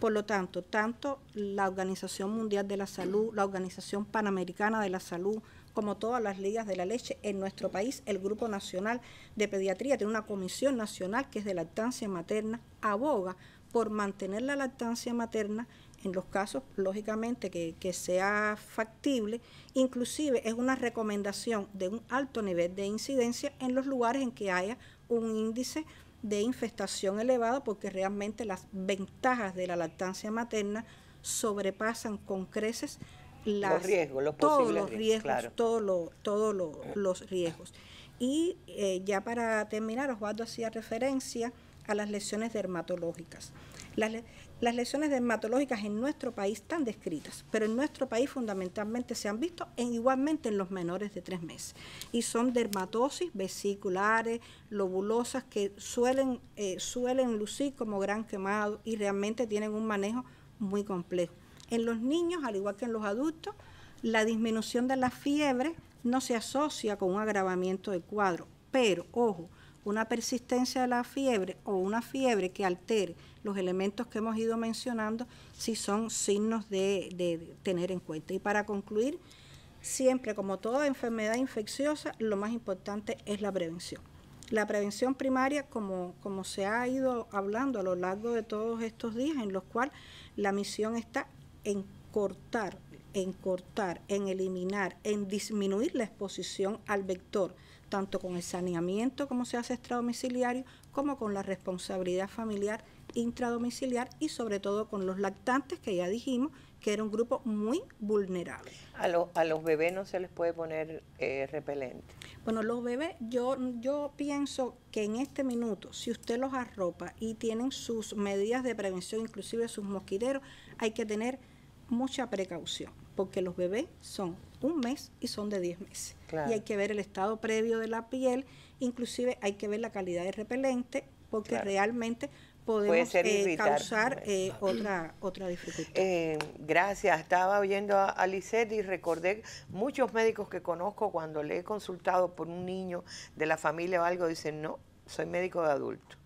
Speaker 6: Por lo tanto, tanto la Organización Mundial de la Salud, la Organización Panamericana de la Salud, como todas las ligas de la leche en nuestro país, el Grupo Nacional de Pediatría tiene una comisión nacional que es de lactancia materna, aboga por mantener la lactancia materna en los casos, lógicamente, que sea factible. Inclusive es una recomendación de un alto nivel de incidencia en los lugares en que haya un índice de infestación elevado, porque realmente las ventajas de la lactancia materna sobrepasan con creces
Speaker 1: los riesgos, los posibles riesgos, claro.
Speaker 6: Todos los riesgos. Y ya para terminar, Osvaldo hacía referencia a las lesiones dermatológicas. Las lesiones dermatológicas en nuestro país están descritas, pero en nuestro país fundamentalmente se han visto igualmente en los menores de 3 meses. Y son dermatosis vesiculares, lobulosas, que suelen lucir como gran quemado y realmente tienen un manejo muy complejo. En los niños, al igual que en los adultos, la disminución de la fiebre no se asocia con un agravamiento del cuadro, pero, ojo, una persistencia de la fiebre o una fiebre que altere los elementos que hemos ido mencionando, sí son signos de tener en cuenta. Y para concluir, siempre, como toda enfermedad infecciosa, lo más importante es la prevención. La prevención primaria, como se ha ido hablando a lo largo de todos estos días, en los cuales la misión está en cortar, en eliminar, en disminuir la exposición al vector, tanto con el saneamiento como se hace extradomiciliario, como con la responsabilidad familiar intradomiciliar y sobre todo con los lactantes, que ya dijimos que era un grupo muy vulnerable.
Speaker 1: ¿A los bebés no se les puede poner repelente?
Speaker 6: Bueno, los bebés, yo pienso que en este minuto, si usted los arropa y tienen sus medidas de prevención, inclusive sus mosquiteros, hay que tener mucha precaución, porque los bebés son 1 mes y son de 10 meses. Claro. Y hay que ver el estado previo de la piel, inclusive hay que ver la calidad de repelente, porque claro, realmente podemos causar otra dificultad.
Speaker 1: Gracias. Estaba oyendo a Lisette y recordé muchos médicos que conozco, cuando le he consultado por un niño de la familia o algo, dicen, no, soy médico de adulto.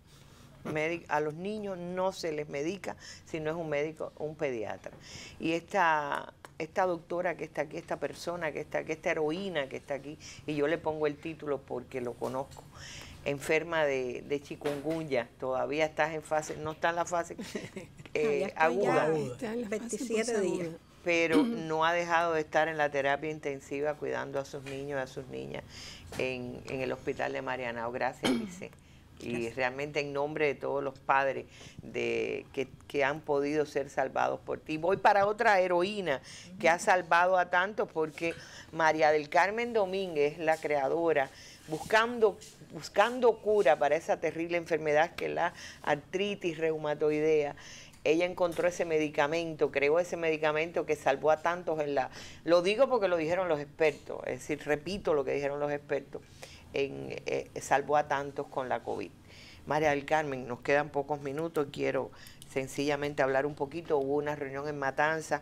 Speaker 1: A los niños no se les medica si no es un médico, un pediatra. Y esta doctora que está aquí, esta persona que está aquí, esta heroína que está aquí, y yo le pongo el título porque lo conozco, enferma de chikungunya, todavía estás en fase, no está en la fase aguda,
Speaker 6: 27 días.
Speaker 1: Pero no ha dejado de estar en la terapia intensiva cuidando a sus niños y a sus niñas en el hospital de Marianao. Gracias, Lice. Y realmente en nombre de todos los padres que han podido ser salvados por ti. Voy para otra heroína que ha salvado a tantos, porque María del Carmen Domínguez, la creadora, buscando cura para esa terrible enfermedad que es la artritis reumatoidea. Ella encontró ese medicamento, creó ese medicamento que salvó a tantos lo digo porque lo dijeron los expertos, es decir, repito lo que dijeron los expertos, salvó a tantos con la COVID. María del Carmen, nos quedan pocos minutos, quiero sencillamente hablar un poquito. Hubo una reunión en Matanzas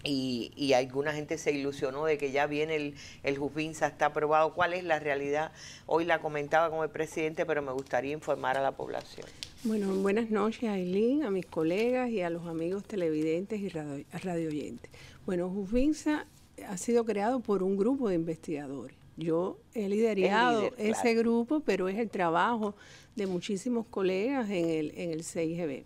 Speaker 1: y alguna gente se ilusionó de que ya viene el Jubinsa, está aprobado. ¿Cuál es la realidad? Hoy la comentaba con el presidente, pero me gustaría informar a la población.
Speaker 7: Bueno, buenas noches, Ailín, a mis colegas y a los amigos televidentes y radio oyentes. Bueno, Jubinsa ha sido creado por un grupo de investigadores. Yo he liderado ese grupo, pero es el trabajo de muchísimos colegas en el CIGB.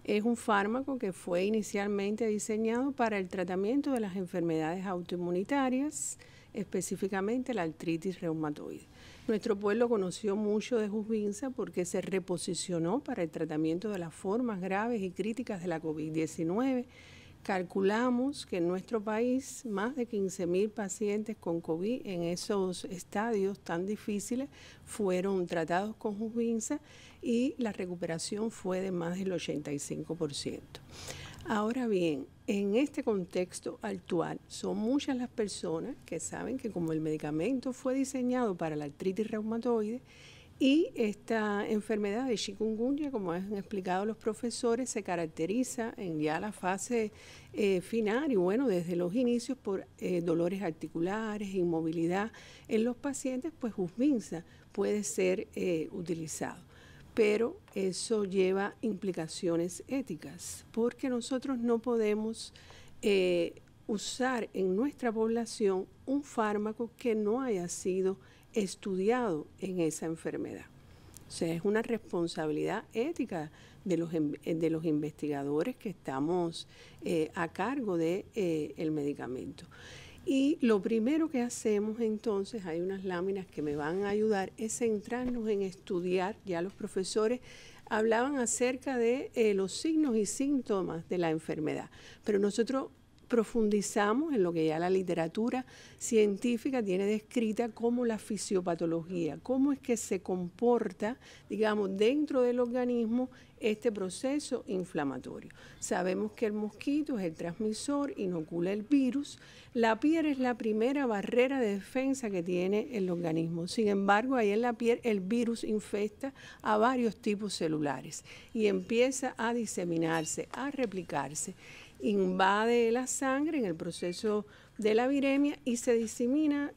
Speaker 7: Es un fármaco que fue inicialmente diseñado para el tratamiento de las enfermedades autoinmunitarias, específicamente la artritis reumatoide. Nuestro pueblo conoció mucho de Jubinsa porque se reposicionó para el tratamiento de las formas graves y críticas de la COVID-19. Calculamos que en nuestro país más de 15.000 pacientes con COVID en esos estadios tan difíciles fueron tratados con Jubinsa y la recuperación fue de más del 85%. Ahora bien, en este contexto actual son muchas las personas que saben que como el medicamento fue diseñado para la artritis reumatoide, y esta enfermedad de chikungunya, como han explicado los profesores, se caracteriza en ya la fase final y bueno, desde los inicios por dolores articulares, inmovilidad. En los pacientes, pues Jubinsa puede ser utilizado. Pero eso lleva implicaciones éticas, porque nosotros no podemos usar en nuestra población un fármaco que no haya sido estudiado en esa enfermedad. O sea, es una responsabilidad ética de los investigadores que estamos a cargo de el medicamento. Y lo primero que hacemos entonces, hay unas láminas que me van a ayudar, es centrarnos en estudiar. Ya los profesores hablaban acerca de los signos y síntomas de la enfermedad, pero nosotros profundizamos en lo que ya la literatura científica tiene descrita como la fisiopatología, cómo es que se comporta, digamos, dentro del organismo este proceso inflamatorio. Sabemos que el mosquito es el transmisor, inocula el virus. La piel es la primera barrera de defensa que tiene el organismo. Sin embargo, ahí en la piel el virus infecta a varios tipos celulares y empieza a diseminarse, a replicarse. Invade la sangre en el proceso de la viremia y se disemina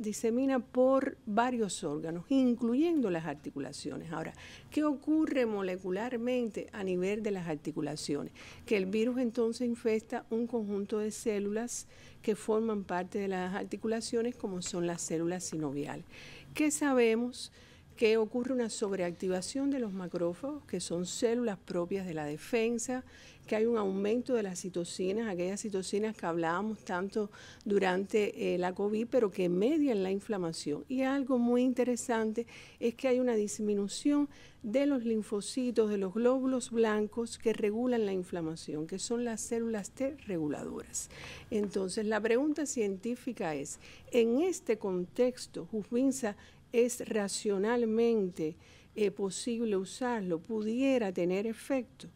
Speaker 7: por varios órganos, incluyendo las articulaciones. Ahora, ¿qué ocurre molecularmente a nivel de las articulaciones? Que el virus entonces infecta un conjunto de células que forman parte de las articulaciones, como son las células sinoviales. ¿Qué sabemos? Que ocurre una sobreactivación de los macrófagos, que son células propias de la defensa, que hay un aumento de las citocinas, aquellas citocinas que hablábamos tanto durante la COVID, pero que median la inflamación. Y algo muy interesante es que hay una disminución de los linfocitos, de los glóbulos blancos que regulan la inflamación, que son las células T reguladoras. Entonces, la pregunta científica es, en este contexto, Jubinsa es racionalmente posible usarlo, pudiera tener efecto.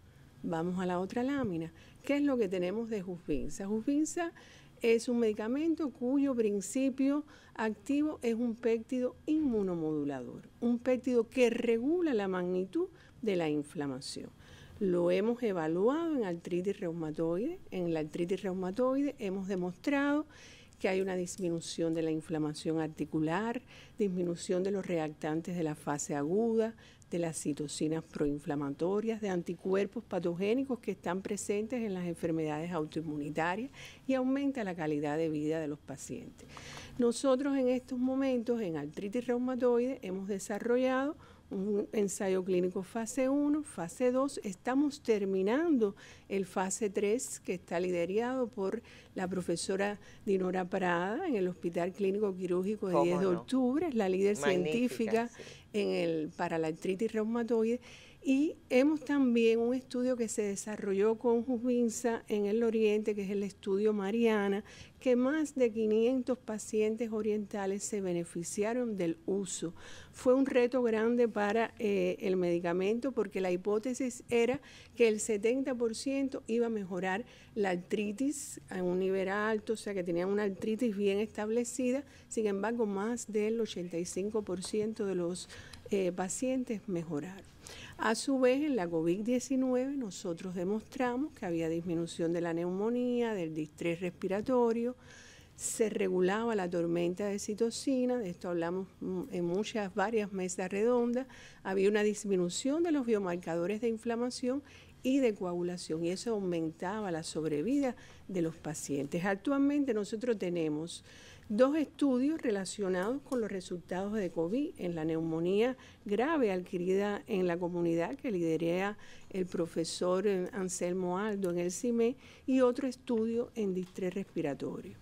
Speaker 7: Vamos a la otra lámina. ¿Qué es lo que tenemos de Jubinsa? Jubinsa es un medicamento cuyo principio activo es un péptido inmunomodulador, un péptido que regula la magnitud de la inflamación. Lo hemos evaluado en artritis reumatoide. En la artritis reumatoide hemos demostrado que hay una disminución de la inflamación articular, disminución de los reactantes de la fase aguda, de las citocinas proinflamatorias, de anticuerpos patogénicos que están presentes en las enfermedades autoinmunitarias y aumenta la calidad de vida de los pacientes. Nosotros en estos momentos en artritis reumatoide hemos desarrollado un ensayo clínico fase 1, fase 2, estamos terminando el fase 3 que está liderado por la profesora Dinora Prada en el Hospital Clínico Quirúrgico de 10 de octubre, es la líder científica para la artritis reumatoide. Y hemos también un estudio que se desarrolló con Jubinsa en el Oriente, que es el estudio Mariana, que más de 500 pacientes orientales se beneficiaron del uso. Fue un reto grande para el medicamento porque la hipótesis era que el 70% iba a mejorar la artritis a un nivel alto, o sea que tenían una artritis bien establecida. Sin embargo, más del 85% de los pacientes mejoraron. A su vez, en la COVID-19 nosotros demostramos que había disminución de la neumonía, del distrés respiratorio, se regulaba la tormenta de citocina, de esto hablamos en varias mesas redondas, había una disminución de los biomarcadores de inflamación y de coagulación, y eso aumentaba la sobrevida de los pacientes. Actualmente nosotros tenemos 2 estudios relacionados con los resultados de COVID en la neumonía grave adquirida en la comunidad que lidera el profesor Anselmo Aldo en el CIME, y otro estudio en distrés respiratorio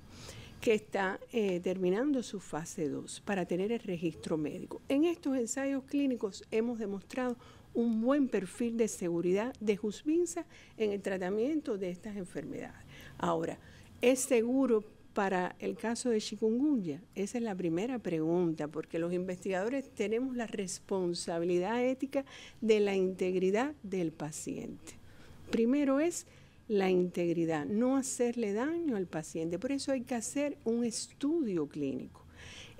Speaker 7: que está terminando su fase 2 para tener el registro médico. En estos ensayos clínicos hemos demostrado un buen perfil de seguridad de Husvinza en el tratamiento de estas enfermedades. Ahora, ¿es seguro para el caso de chikungunya? Esa es la primera pregunta, porque los investigadores tenemos la responsabilidad ética de la integridad del paciente. Primero es la integridad, no hacerle daño al paciente. Por eso hay que hacer un estudio clínico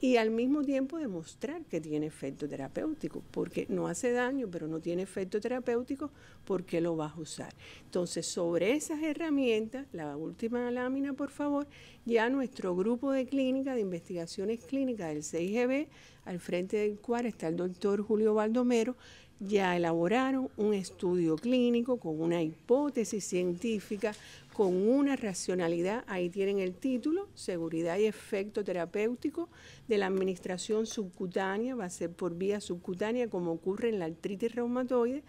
Speaker 7: y al mismo tiempo demostrar que tiene efecto terapéutico, porque no hace daño, pero no tiene efecto terapéutico, ¿por qué lo vas a usar? Entonces, sobre esas herramientas, la última lámina, por favor, ya nuestro grupo de clínica, de investigaciones clínicas del CIGB, al frente del cual está el doctor Julio Baldomero, ya elaboraron un estudio clínico con una hipótesis científica, con una racionalidad, ahí tienen el título, seguridad y efecto terapéutico de la administración subcutánea, va a ser por vía subcutánea como ocurre en la artritis reumatoide,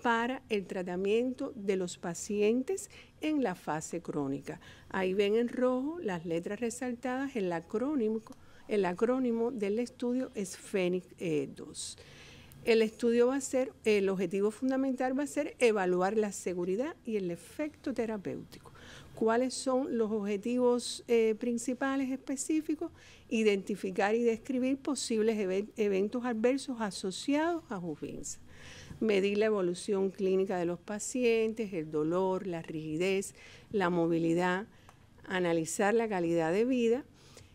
Speaker 7: para el tratamiento de los pacientes en la fase crónica. Ahí ven en rojo las letras resaltadas, el acrónimo del estudio es FENIX-2. El estudio va a ser, el objetivo fundamental va a ser evaluar la seguridad y el efecto terapéutico. ¿Cuáles son los objetivos principales específicos? Identificar y describir posibles eventos adversos asociados a Husvinza. Medir la evolución clínica de los pacientes, el dolor, la rigidez, la movilidad, analizar la calidad de vida.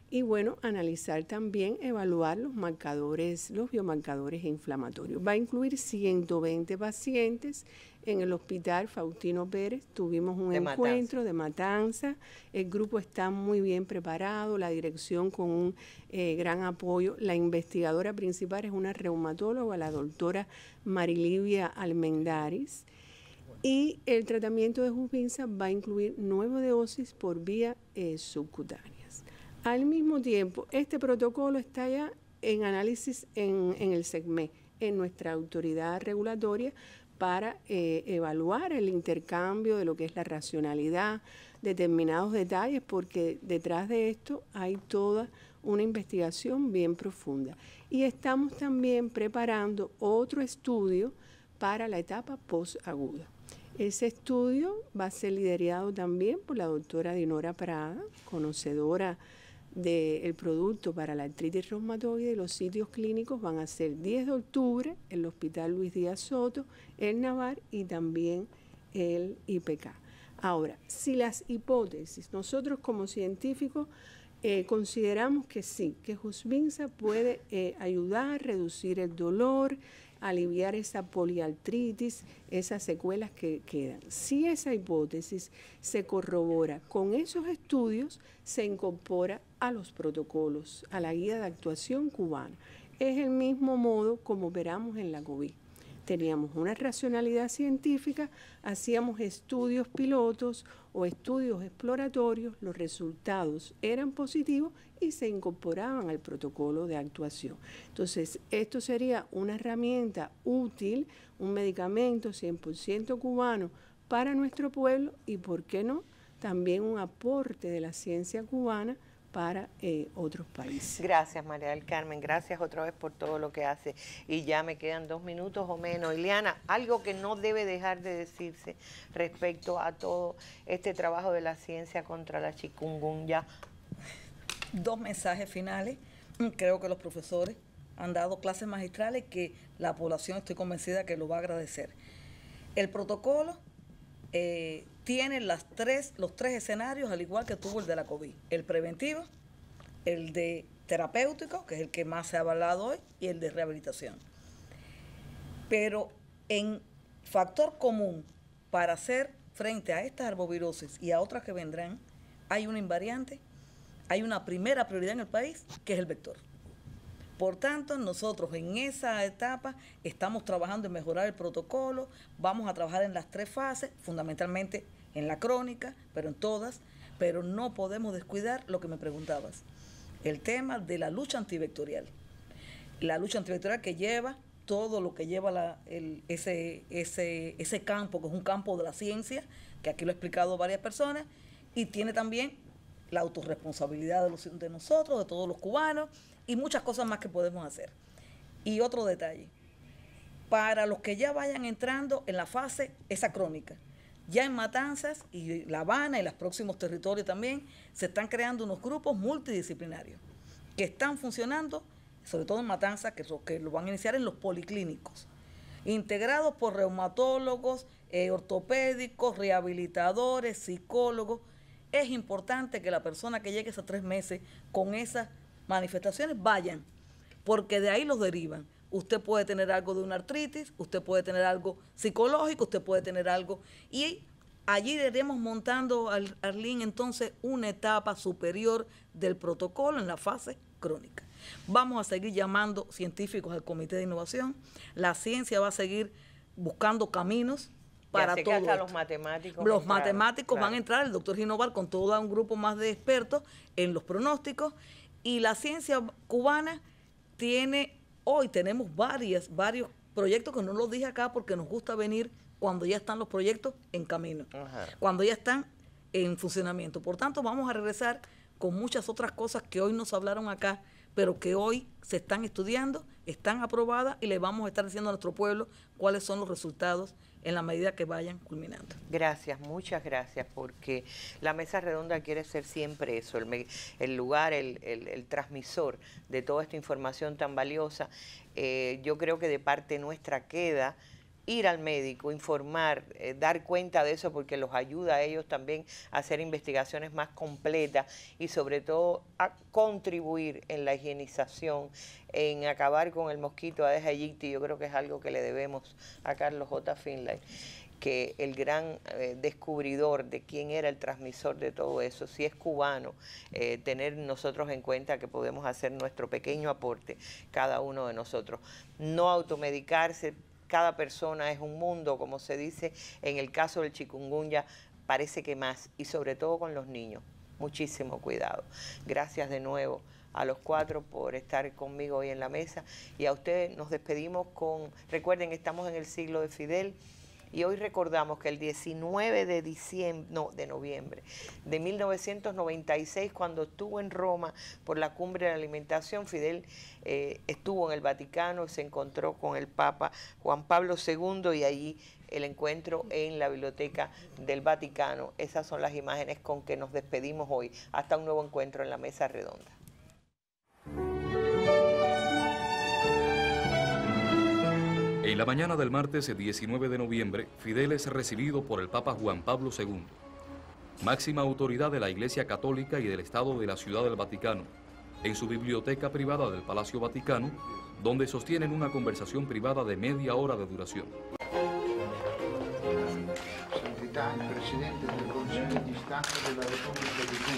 Speaker 7: Y bueno, analizar también, evaluar los marcadores, los biomarcadores inflamatorios. Va a incluir 120 pacientes en el Hospital Faustino Pérez. Tuvimos un encuentro de Matanza. El grupo está muy bien preparado, la dirección con un gran apoyo. La investigadora principal es una reumatóloga, la doctora Marilivia Almendaris. Y el tratamiento de Husvinza va a incluir 9 dosis por vía subcutánea. Al mismo tiempo, este protocolo está ya en análisis en el SECME, en nuestra autoridad regulatoria, para evaluar el intercambio de lo que es la racionalidad, determinados detalles, porque detrás de esto hay toda una investigación bien profunda. Y estamos también preparando otro estudio para la etapa posaguda. Ese estudio va a ser liderado también por la doctora Dinora Prada, conocedora del producto para la artritis reumatoide. Los sitios clínicos van a ser 10 de octubre, el Hospital Luis Díaz Soto, el Navar y también el IPK. Ahora, si las hipótesis, nosotros como científicos consideramos que sí, que Husvinza puede ayudar a reducir el dolor, aliviar esa poliartritis, esas secuelas que quedan. Si esa hipótesis se corrobora con esos estudios, se incorpora a los protocolos, a la guía de actuación cubana. Es el mismo modo como operamos en la COVID. Teníamos una racionalidad científica, hacíamos estudios pilotos o estudios exploratorios, los resultados eran positivos y se incorporaban al protocolo de actuación. Entonces, esto sería una herramienta útil, un medicamento 100% cubano para nuestro pueblo y, ¿por qué no?, también un aporte de la ciencia cubana para otros países.
Speaker 1: Gracias, María del Carmen, gracias otra vez por todo lo que hace. Y ya me quedan 2 minutos o menos. Ileana, algo que no debe dejar de decirse respecto a todo este trabajo de la ciencia contra la chikungunya.
Speaker 3: 2 mensajes finales. Creo que los profesores han dado clases magistrales que la población, estoy convencida, que lo va a agradecer. El protocolo tiene los 3 escenarios, al igual que tuvo el de la COVID. El preventivo, el de terapéutico, que es el que más se ha avalado hoy, y el de rehabilitación. Pero En factor común para hacer frente a estas arbovirosis y a otras que vendrán, hay una invariante, hay una primera prioridad en el país, que es el vector. Por tanto, nosotros en esa etapa estamos trabajando en mejorar el protocolo, vamos a trabajar en las 3 fases, fundamentalmente en la crónica, pero en todas, pero no podemos descuidar lo que me preguntabas, el tema de la lucha antivectorial. La lucha antivectorial que lleva todo lo que lleva ese campo, que es un campo de la ciencia, que aquí lo he explicado varias personas, y tiene también la autorresponsabilidad de nosotros, de todos los cubanos, y muchas cosas más que podemos hacer. Y otro detalle, para los que ya vayan entrando en la fase esa crónica, ya en Matanzas y La Habana y los próximos territorios también, se están creando unos grupos multidisciplinarios que están funcionando, sobre todo en Matanzas, que lo van a iniciar en los policlínicos, integrados por reumatólogos, ortopédicos, rehabilitadores, psicólogos. Es importante que la persona que llegue esos 3 meses con esas manifestaciones vayan, porque de ahí los derivan. Usted puede tener algo de una artritis, usted puede tener algo psicológico, usted puede tener algo, y allí iremos montando, Arlene, entonces una etapa superior del protocolo en la fase crónica. Vamos a seguir llamando científicos al Comité de Innovación, la ciencia va a seguir buscando caminos para todo
Speaker 1: hasta
Speaker 3: esto.
Speaker 1: Los
Speaker 3: matemáticos van a entrar, el doctor Ginovar con todo un grupo más de expertos en los pronósticos, y la ciencia cubana hoy tenemos varios proyectos que no los dije acá porque nos gusta venir cuando ya están los proyectos en camino, cuando ya están en funcionamiento. Por tanto, vamos a regresar con muchas otras cosas que hoy nos hablaron acá, pero que hoy se están estudiando, están aprobadas y le vamos a estar diciendo a nuestro pueblo cuáles son los resultados en la medida que vayan culminando.
Speaker 1: Gracias, muchas gracias, porque la mesa redonda quiere ser siempre eso, el lugar, el transmisor de toda esta información tan valiosa. Yo creo que de parte nuestra queda ir al médico, informar, dar cuenta de eso, porque los ayuda a ellos también a hacer investigaciones más completas y sobre todo a contribuir en la higienización, en acabar con el mosquito Aedes aegypti. Yo creo que es algo que le debemos a Carlos J. Finlay, que el gran descubridor de quién era el transmisor de todo eso, si es cubano, tener nosotros en cuenta que podemos hacer nuestro pequeño aporte, cada uno de nosotros. No automedicarse. Cada persona es un mundo, como se dice en el caso del chikungunya, parece que más, y sobre todo con los niños. Muchísimo cuidado. Gracias de nuevo a los 4 por estar conmigo hoy en la mesa, y a ustedes nos despedimos con, recuerden, estamos en el siglo de Fidel, y hoy recordamos que el 19 de noviembre de 1996, cuando estuvo en Roma por la Cumbre de la Alimentación, Fidel estuvo en el Vaticano, se encontró con el Papa Juan Pablo II, y allí el encuentro en la Biblioteca del Vaticano. Esas son las imágenes con que nos despedimos hoy. Hasta un nuevo encuentro en la Mesa Redonda.
Speaker 8: En la mañana del martes 19 de noviembre, Fidel es recibido por el Papa Juan Pablo II, máxima autoridad de la Iglesia Católica y del Estado de la Ciudad del Vaticano, en su biblioteca privada del Palacio Vaticano, donde sostienen una conversación privada de media hora de duración.
Speaker 9: Santità, il Presidente del Consiglio di Stato della Repubblica di Cuba.